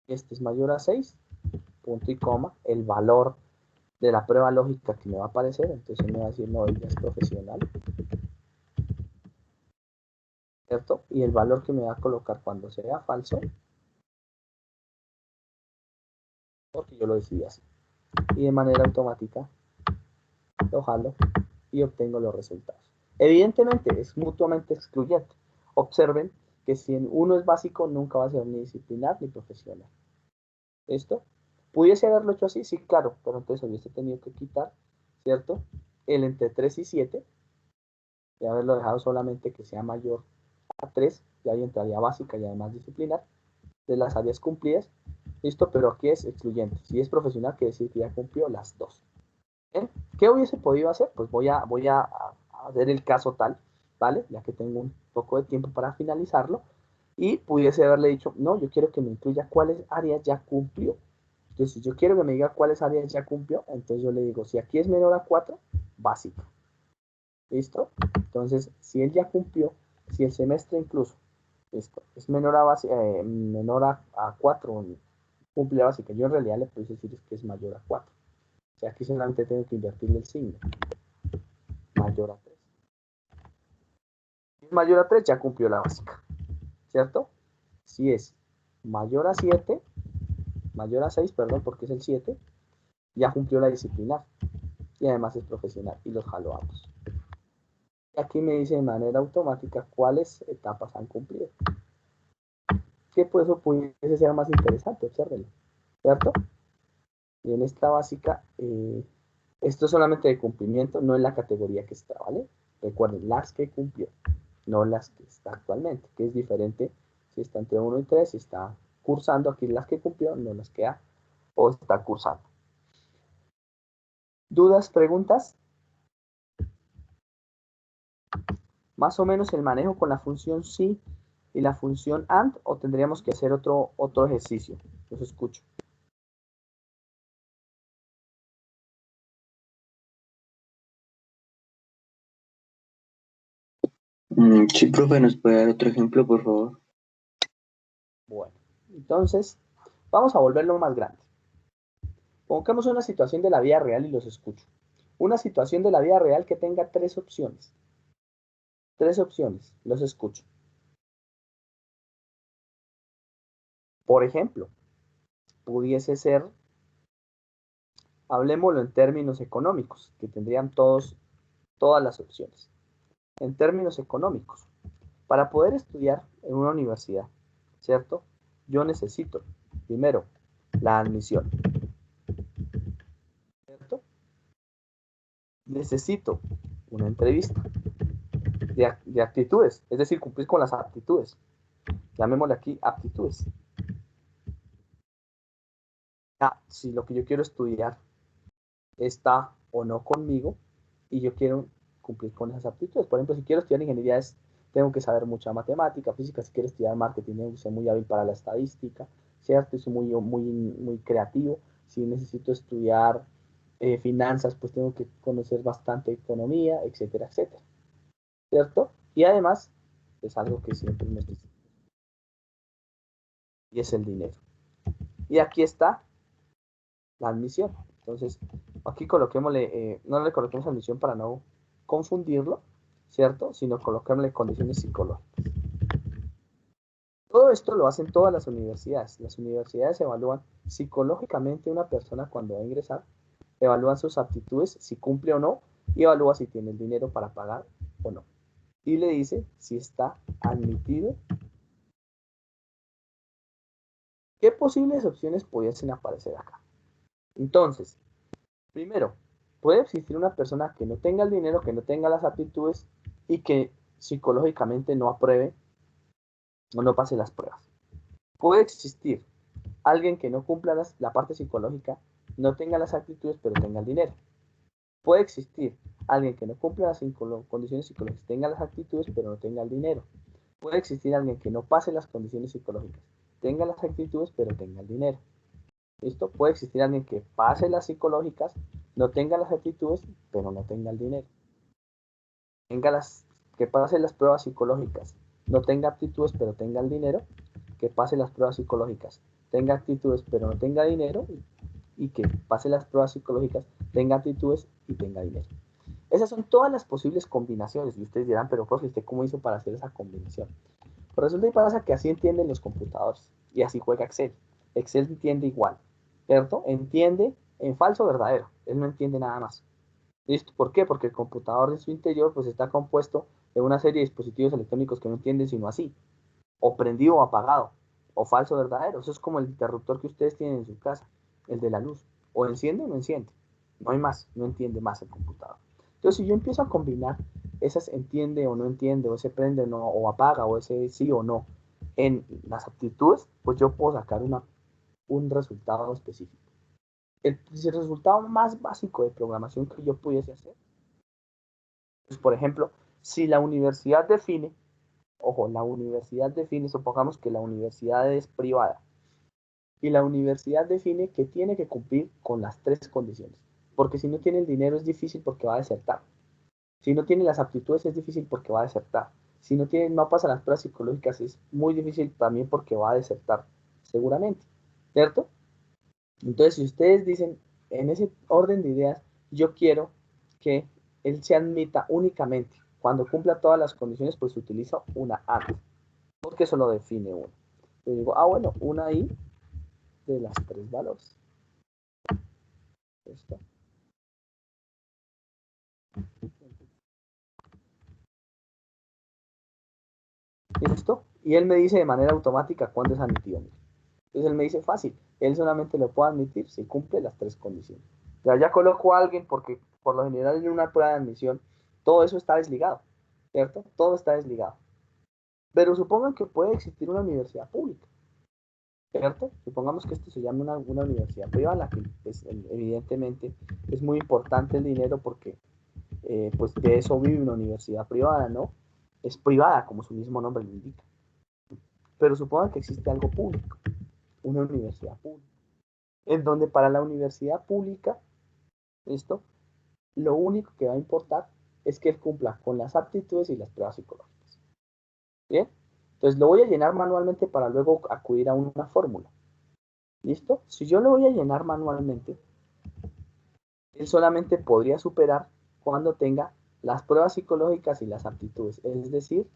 Este es mayor a 6, punto y coma. El valor de la prueba lógica que me va a aparecer. Entonces me va a decir, no, ella es profesional. ¿Cierto? Y el valor que me va a colocar cuando sea falso, porque yo lo decidí así. Y de manera automática lo jalo y obtengo los resultados. Evidentemente es mutuamente excluyente. Observen que si uno es básico nunca va a ser ni disciplinar ni profesional. ¿Esto? ¿Pudiese haberlo hecho así? Sí, claro, pero entonces hubiese tenido que quitar, ¿cierto? El entre 3 y 7 y haberlo dejado solamente que sea mayor a 3, y ahí entraría básica y además disciplinar de las áreas cumplidas. ¿Listo? Pero aquí es excluyente. Si es profesional, quiere decir que ya cumplió las dos. ¿Bien? ¿Qué hubiese podido hacer? Pues voy a hacer el caso tal, ¿vale? Ya que tengo un poco de tiempo para finalizarlo. Y pudiese haberle dicho, no, yo quiero que me incluya cuáles áreas ya cumplió. Entonces, si yo quiero que me diga cuáles áreas ya cumplió, entonces yo le digo, si aquí es menor a 4, básica. ¿Listo? Entonces, si él ya cumplió, si el semestre incluso, ¿listo? Es menor a 4, cumple la básica. Yo en realidad le puedo decir que es mayor a 4. O sea, aquí solamente tengo que invertirle el signo. Mayor a 3. Si es mayor a 3, ya cumplió la básica. ¿Cierto? Si es mayor a 7, mayor a 6, perdón, porque es el 7, ya cumplió la disciplinar. Y además es profesional. Y los jalo ambos. Y aquí me dice de manera automática cuáles etapas han cumplido. Que pues eso pudiese ser más interesante, observenlo. ¿Cierto? Y en esta básica, esto es solamente de cumplimiento, no en la categoría que está, ¿vale? Recuerden, las que cumplió, no las que está actualmente, que es diferente si está entre 1 y 3, si está cursando, aquí las que cumplió, no las que ha o está cursando. ¿Dudas, preguntas? Más o menos el manejo con la función sí y la función and, o tendríamos que hacer otro ejercicio. Los escucho. Sí, profe, ¿nos puede dar otro ejemplo, por favor? Bueno, entonces vamos a volverlo más grande. Pongamos una situación de la vida real y los escucho. Una situación de la vida real que tenga tres opciones. Tres opciones, los escucho. Por ejemplo, pudiese ser, hablemoslo en términos económicos, que tendrían todas las opciones. En términos económicos, para poder estudiar en una universidad, ¿cierto? Yo necesito, primero, la admisión, ¿cierto? Necesito una entrevista de actitudes, es decir, cumplir con las aptitudes. Llamémosle aquí aptitudes. Si lo que yo quiero estudiar está o no conmigo y yo quiero cumplir con esas aptitudes. Por ejemplo, si quiero estudiar ingeniería, tengo que saber mucha matemática, física. Si quiero estudiar marketing, tengo que ser muy hábil para la estadística, ¿cierto? Soy muy creativo. Si necesito estudiar finanzas, pues tengo que conocer bastante economía, etcétera, etcétera. ¿cierto? Y además es algo que siempre necesitamos, y es el dinero. Y aquí está la admisión. Entonces, aquí coloquémosle, no le coloquemos admisión para no confundirlo, ¿cierto? Sino coloquémosle condiciones psicológicas. Todo esto lo hacen todas las universidades. Las universidades evalúan psicológicamente una persona cuando va a ingresar, evalúan sus aptitudes, si cumple o no, y evalúa si tiene el dinero para pagar o no. Y le dice si está admitido. ¿Qué posibles opciones pudiesen aparecer acá? Entonces, primero, puede existir una persona que no tenga el dinero, que no tenga las aptitudes y que psicológicamente no apruebe o no pase las pruebas. Puede existir alguien que no cumpla la parte psicológica, no tenga las actitudes, pero tenga el dinero. Puede existir alguien que no cumpla las condiciones psicológicas, tenga las actitudes, pero no tenga el dinero. Puede existir alguien que no pase las condiciones psicológicas, tenga las actitudes, pero tenga el dinero. ¿Listo? Puede existir alguien que pase las psicológicas, no tenga las actitudes, pero no tenga el dinero. Que pase las pruebas psicológicas, no tenga aptitudes, pero tenga el dinero. Que pase las pruebas psicológicas, tenga actitudes, pero no tenga dinero. Y que pase las pruebas psicológicas, tenga actitudes y tenga dinero. Esas son todas las posibles combinaciones. Y ustedes dirán, pero profe, ¿usted cómo hizo para hacer esa combinación? Pues resulta y pasa que así entienden los computadores. Y así juega Excel. Excel entiende igual, ¿cierto? Entiende en falso verdadero. Él no entiende nada más. ¿Listo? ¿Por qué? Porque el computador en su interior pues está compuesto de una serie de dispositivos electrónicos que no entienden sino así. O prendido o apagado. O falso verdadero. Eso es como el interruptor que ustedes tienen en su casa. El de la luz. O enciende o no enciende. No hay más. No entiende más el computador. Entonces, si yo empiezo a combinar esas entiende o no entiende, o ese prende o, no, o apaga, o ese sí o no, en las aptitudes, pues yo puedo sacar un resultado específico. El resultado más básico de programación que yo pudiese hacer, pues, por ejemplo, si la universidad define, ojo, la universidad define, supongamos que la universidad es privada, y la universidad define que tiene que cumplir con las tres condiciones, porque si no tiene el dinero es difícil porque va a desertar. Si no tiene las aptitudes es difícil porque va a desertar. Si no tiene, no pasa las pruebas psicológicas es muy difícil también porque va a desertar, seguramente, ¿cierto? Entonces, si ustedes dicen, en ese orden de ideas, yo quiero que él se admita únicamente cuando cumpla todas las condiciones, pues utilizo una AND, porque eso lo define uno. Yo digo, bueno, una I de las tres valores. ¿Listo? ¿Listo? Y él me dice de manera automática cuándo es admitido. Entonces él me dice fácil, él solamente lo puede admitir si cumple las tres condiciones. Ya coloco a alguien porque por lo general en una prueba de admisión todo eso está desligado, ¿cierto? Todo está desligado. Pero supongan que puede existir una universidad pública, ¿cierto? Supongamos que esto se llama una universidad privada, en la que pues, evidentemente es muy importante el dinero porque pues de eso vive una universidad privada, ¿no? Es privada, como su mismo nombre lo indica. Pero supongan que existe algo público, una universidad pública, en donde para la universidad pública, ¿listo? Lo único que va a importar es que él cumpla con las aptitudes y las pruebas psicológicas. ¿Bien? Entonces lo voy a llenar manualmente para luego acudir a una fórmula. ¿Listo? Si yo lo voy a llenar manualmente, él solamente podría superar cuando tenga las pruebas psicológicas y las aptitudes. Es decir,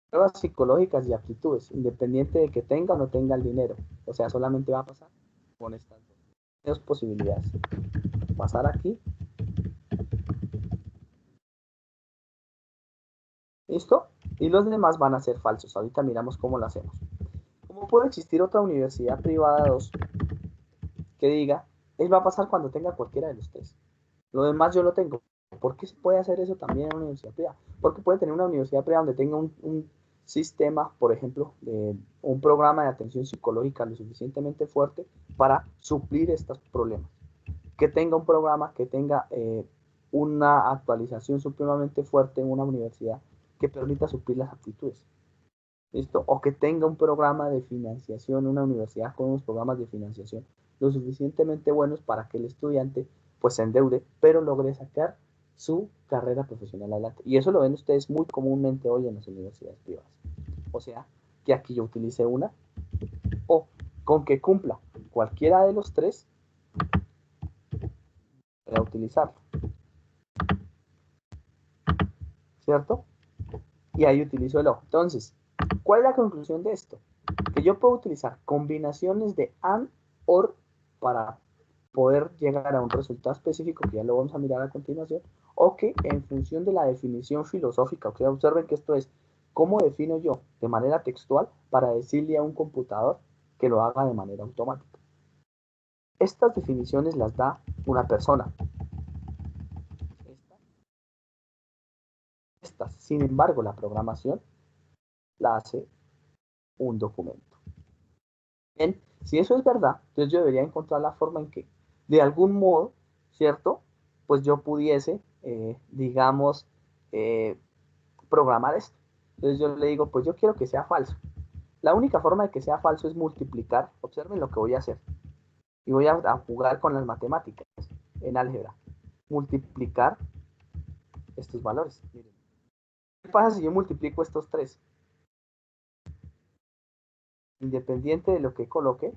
pruebas psicológicas y aptitudes, independiente de que tenga o no tenga el dinero. O sea, solamente va a pasar con estas dos posibilidades. Pasar aquí. ¿Listo? Y los demás van a ser falsos. Ahorita miramos cómo lo hacemos. ¿Cómo puede existir otra universidad privada 2 que diga, él va a pasar cuando tenga cualquiera de los tres? Lo demás yo lo tengo. ¿Por qué se puede hacer eso también en una universidad privada? Porque puede tener una universidad privada donde tenga un sistema, por ejemplo, de un programa de atención psicológica lo suficientemente fuerte para suplir estos problemas. Que tenga un programa, que tenga una actualización supremamente fuerte en una universidad que permita suplir las aptitudes. ¿Listo? O que tenga un programa de financiación, una universidad con unos programas de financiación lo suficientemente buenos para que el estudiante pues se endeude, pero logre sacar su carrera profesional adelante. Y eso lo ven ustedes muy comúnmente hoy en las universidades privadas. O sea, que aquí yo utilice una o con que cumpla cualquiera de los tres, voy a utilizarlo. ¿Cierto? Y ahí utilizo el o. Entonces, ¿cuál es la conclusión de esto? Que yo puedo utilizar combinaciones de and, or para poder llegar a un resultado específico, que ya lo vamos a mirar a continuación, o que en función de la definición filosófica, o sea, observen que esto es cómo defino yo de manera textual para decirle a un computador que lo haga de manera automática. Estas definiciones las da una persona. Sin embargo, la programación la hace un documento. Bien, si eso es verdad, entonces yo debería encontrar la forma en que, de algún modo, ¿cierto? Pues yo pudiese, digamos, programar esto. Entonces yo le digo, pues yo quiero que sea falso. La única forma de que sea falso es multiplicar. Observen lo que voy a hacer. Y voy a jugar con las matemáticas en álgebra. Multiplicar estos valores. Miren. ¿Qué pasa si yo multiplico estos tres? Independiente de lo que coloque,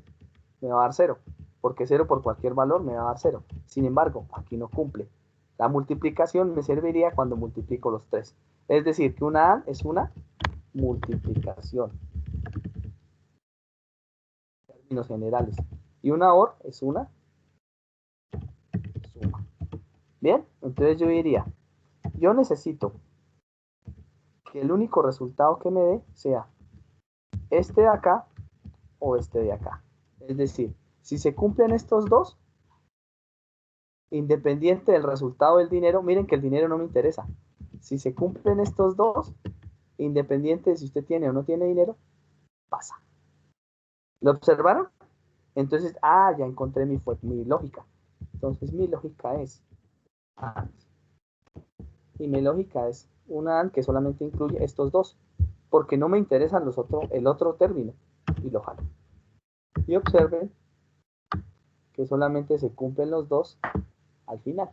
me va a dar 0, porque 0 por cualquier valor me va a dar 0. Sin embargo, aquí no cumple. La multiplicación me serviría cuando multiplico los 3. Es decir, que una AND es una multiplicación. En términos generales. Y una OR es una suma. Bien, entonces yo diría, yo necesito que el único resultado que me dé sea este de acá o este de acá. Es decir, si se cumplen estos dos, independiente del resultado del dinero, miren que el dinero no me interesa. Si se cumplen estos dos, independiente de si usted tiene o no tiene dinero, pasa. ¿Lo observaron? Entonces, ya encontré mi lógica. Entonces, mi lógica es AND. Y mi lógica es una AND que solamente incluye estos dos, porque no me interesan el otro término. Y lo jalo. Y observen que solamente se cumplen los dos al final.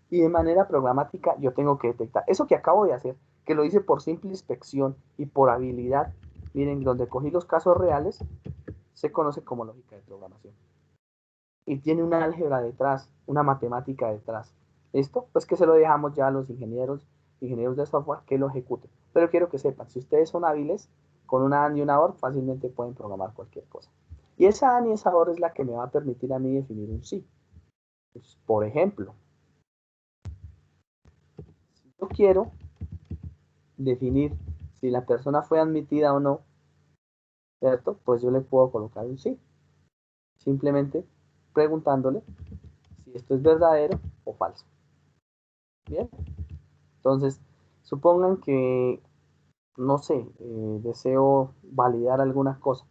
Y de manera programática yo tengo que detectar eso que acabo de hacer, que lo hice por simple inspección y por habilidad. Miren, donde cogí los casos reales, se conoce como lógica de programación. Y tiene una álgebra detrás, una matemática detrás. Esto, pues que se lo dejamos ya a los ingenieros de software que lo ejecuten. Pero quiero que sepan, si ustedes son hábiles, con una AND y una OR fácilmente pueden programar cualquier cosa. Y esa AND y esa OR es la que me va a permitir a mí definir un sí. Pues, por ejemplo, si yo quiero definir si la persona fue admitida o no, ¿cierto? Pues yo le puedo colocar un sí, simplemente preguntándole si esto es verdadero o falso. Bien, entonces supongan que, no sé, deseo validar alguna cosa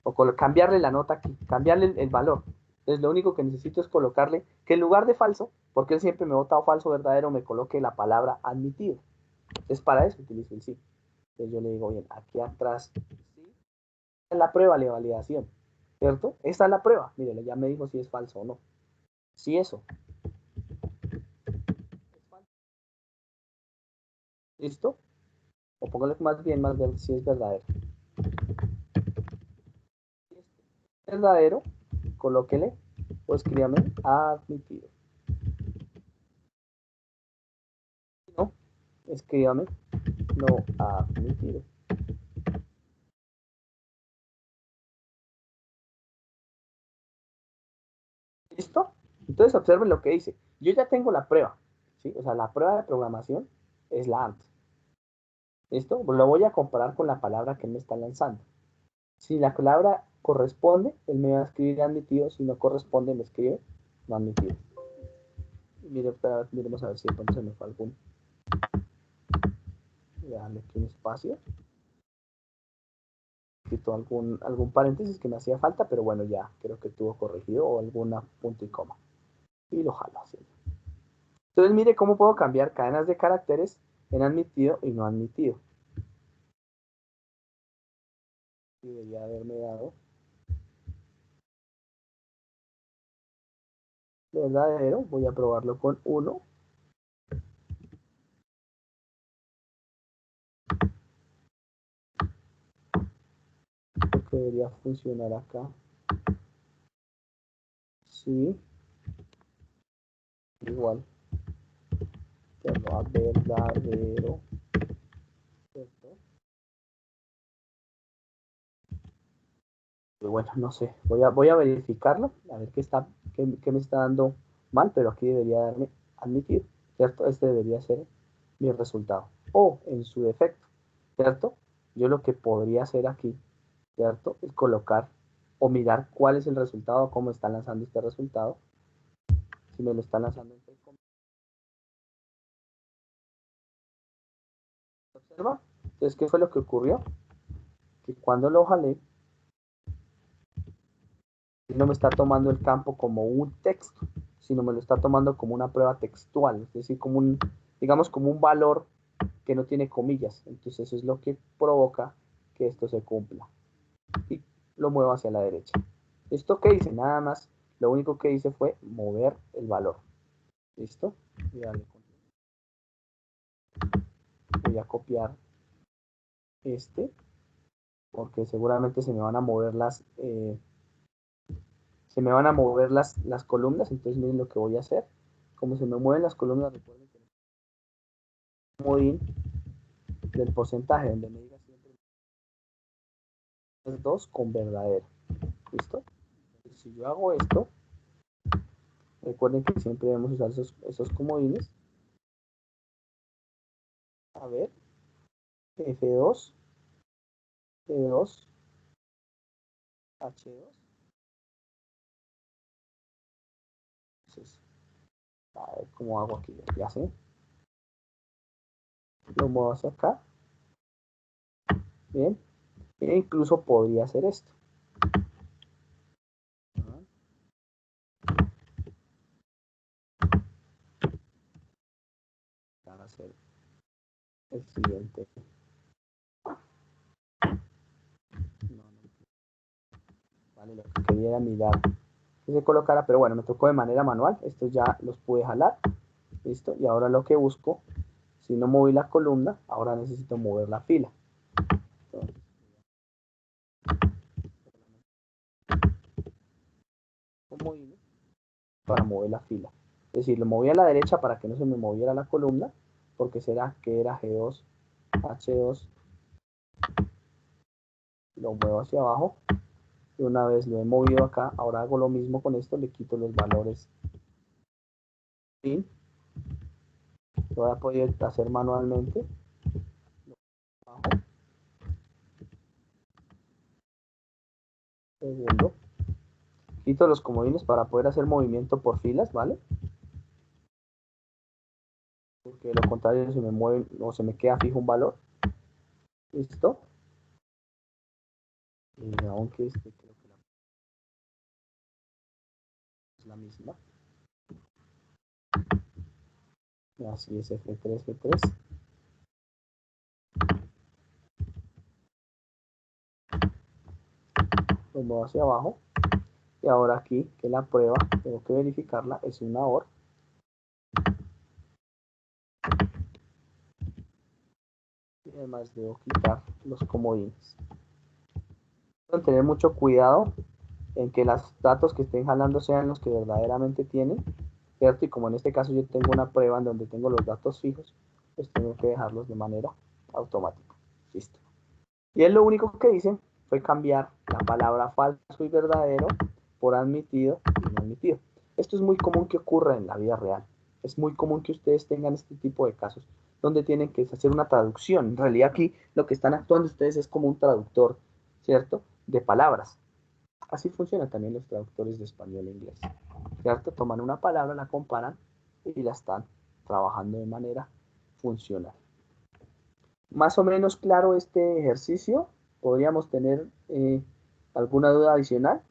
o cambiarle la nota aquí, cambiarle el valor. Entonces lo único que necesito es colocarle que en lugar de falso, porque él siempre me ha votado falso verdadero, me coloque la palabra admitido. Entonces para eso utilizo el sí. Entonces yo le digo, bien, aquí atrás, sí, es la prueba de validación, ¿cierto? Esta es la prueba. Mire, ya me dijo si es falso o no. Si eso es falso, ¿listo? O póngale más bien, más bien, si es verdadero. Si es verdadero, colóquele o escríbame admitido. Si no, escríbame no admitido. ¿Listo? Entonces observen lo que dice. Yo ya tengo la prueba, ¿sí? O sea, la prueba de programación es la AND. ¿Listo? Lo voy a comparar con la palabra que me está lanzando. Si la palabra corresponde, él me va a escribir admitido. Si no corresponde, me escribe no admitido. Miremos a ver si entonces me fue algún. Voy a darle aquí un espacio. Quito algún paréntesis que me hacía falta, pero bueno, ya creo que tuvo corregido o alguna punto y coma. Y lo jalo así. Entonces mire cómo puedo cambiar cadenas de caracteres en admitido y no admitido. Debería haberme dado verdadero. Voy a probarlo con 1. que debería funcionar acá. Sí. Igual. Pero a verdadero. ¿Cierto? Pero bueno, no sé. Voy a verificarlo. A ver qué me está dando mal. Pero aquí debería darme admitir. ¿Cierto? Este debería ser mi resultado. O en su defecto. ¿Cierto? Yo lo que podría hacer aquí, ¿cierto? Es colocar o mirar cuál es el resultado, cómo está lanzando este resultado. Si me lo está lanzando entre comillas. ¿Observa? Entonces, ¿qué fue lo que ocurrió? Que cuando lo jalé, no me está tomando el campo como un texto, sino me lo está tomando como una prueba textual, es decir, como un, digamos, como un valor que no tiene comillas. Entonces eso es lo que provoca que esto se cumpla. Y lo muevo hacia la derecha. ¿Esto qué hice? Nada más, lo único que hice fue mover el valor. ¿Listo? Voy a copiar este, porque seguramente se me van a mover las columnas. Entonces miren lo que voy a hacer. Como se me mueven las columnas, recuerden que el comodín del porcentaje donde me diga siempre 2 con verdadero. ¿Listo? Entonces, si yo hago esto, recuerden que siempre debemos usar esos comodines. A ver, F2, P2, H2. Entonces, a ver cómo hago aquí. Ya sé. Lo muevo hacia acá. Bien. E incluso podría hacer esto. Para hacer el siguiente. Vale, lo que quería era mirar que se colocara, pero bueno, me tocó de manera manual. Estos ya los pude jalar. Listo. Y ahora lo que busco, si no moví la columna, ahora necesito mover la fila. Entonces, para mover la fila. Es decir, lo moví a la derecha para que no se me moviera la columna, porque será que era G2, H2, lo muevo hacia abajo. Y una vez lo he movido acá, ahora hago lo mismo con esto, le quito los valores. Fin. Lo voy a poder hacer manualmente. Segundo. Quito los comodines para poder hacer movimiento por filas, ¿vale? Porque de lo contrario se me mueve o se me queda fijo un valor. Listo. Y aunque creo que es la misma. Así es, F3, F3. Lo muevo hacia abajo. Y ahora aquí, que la prueba, tengo que verificarla, es una OR. Y además debo quitar los comodines. Deben tener mucho cuidado en que los datos que estén jalando sean los que verdaderamente tienen, ¿cierto? Y como en este caso yo tengo una prueba en donde tengo los datos fijos, pues tengo que dejarlos de manera automática. Listo. Y él lo único que hice fue cambiar la palabra falso y verdadero por admitido y no admitido. Esto es muy común que ocurra en la vida real. Es muy común que ustedes tengan este tipo de casos donde tienen que hacer una traducción. En realidad aquí lo que están actuando ustedes es como un traductor, ¿cierto? De palabras. Así funcionan también los traductores de español e inglés, ¿cierto? Toman una palabra, la comparan y la están trabajando de manera funcional. Más o menos claro este ejercicio. ¿Podríamos tener alguna duda adicional?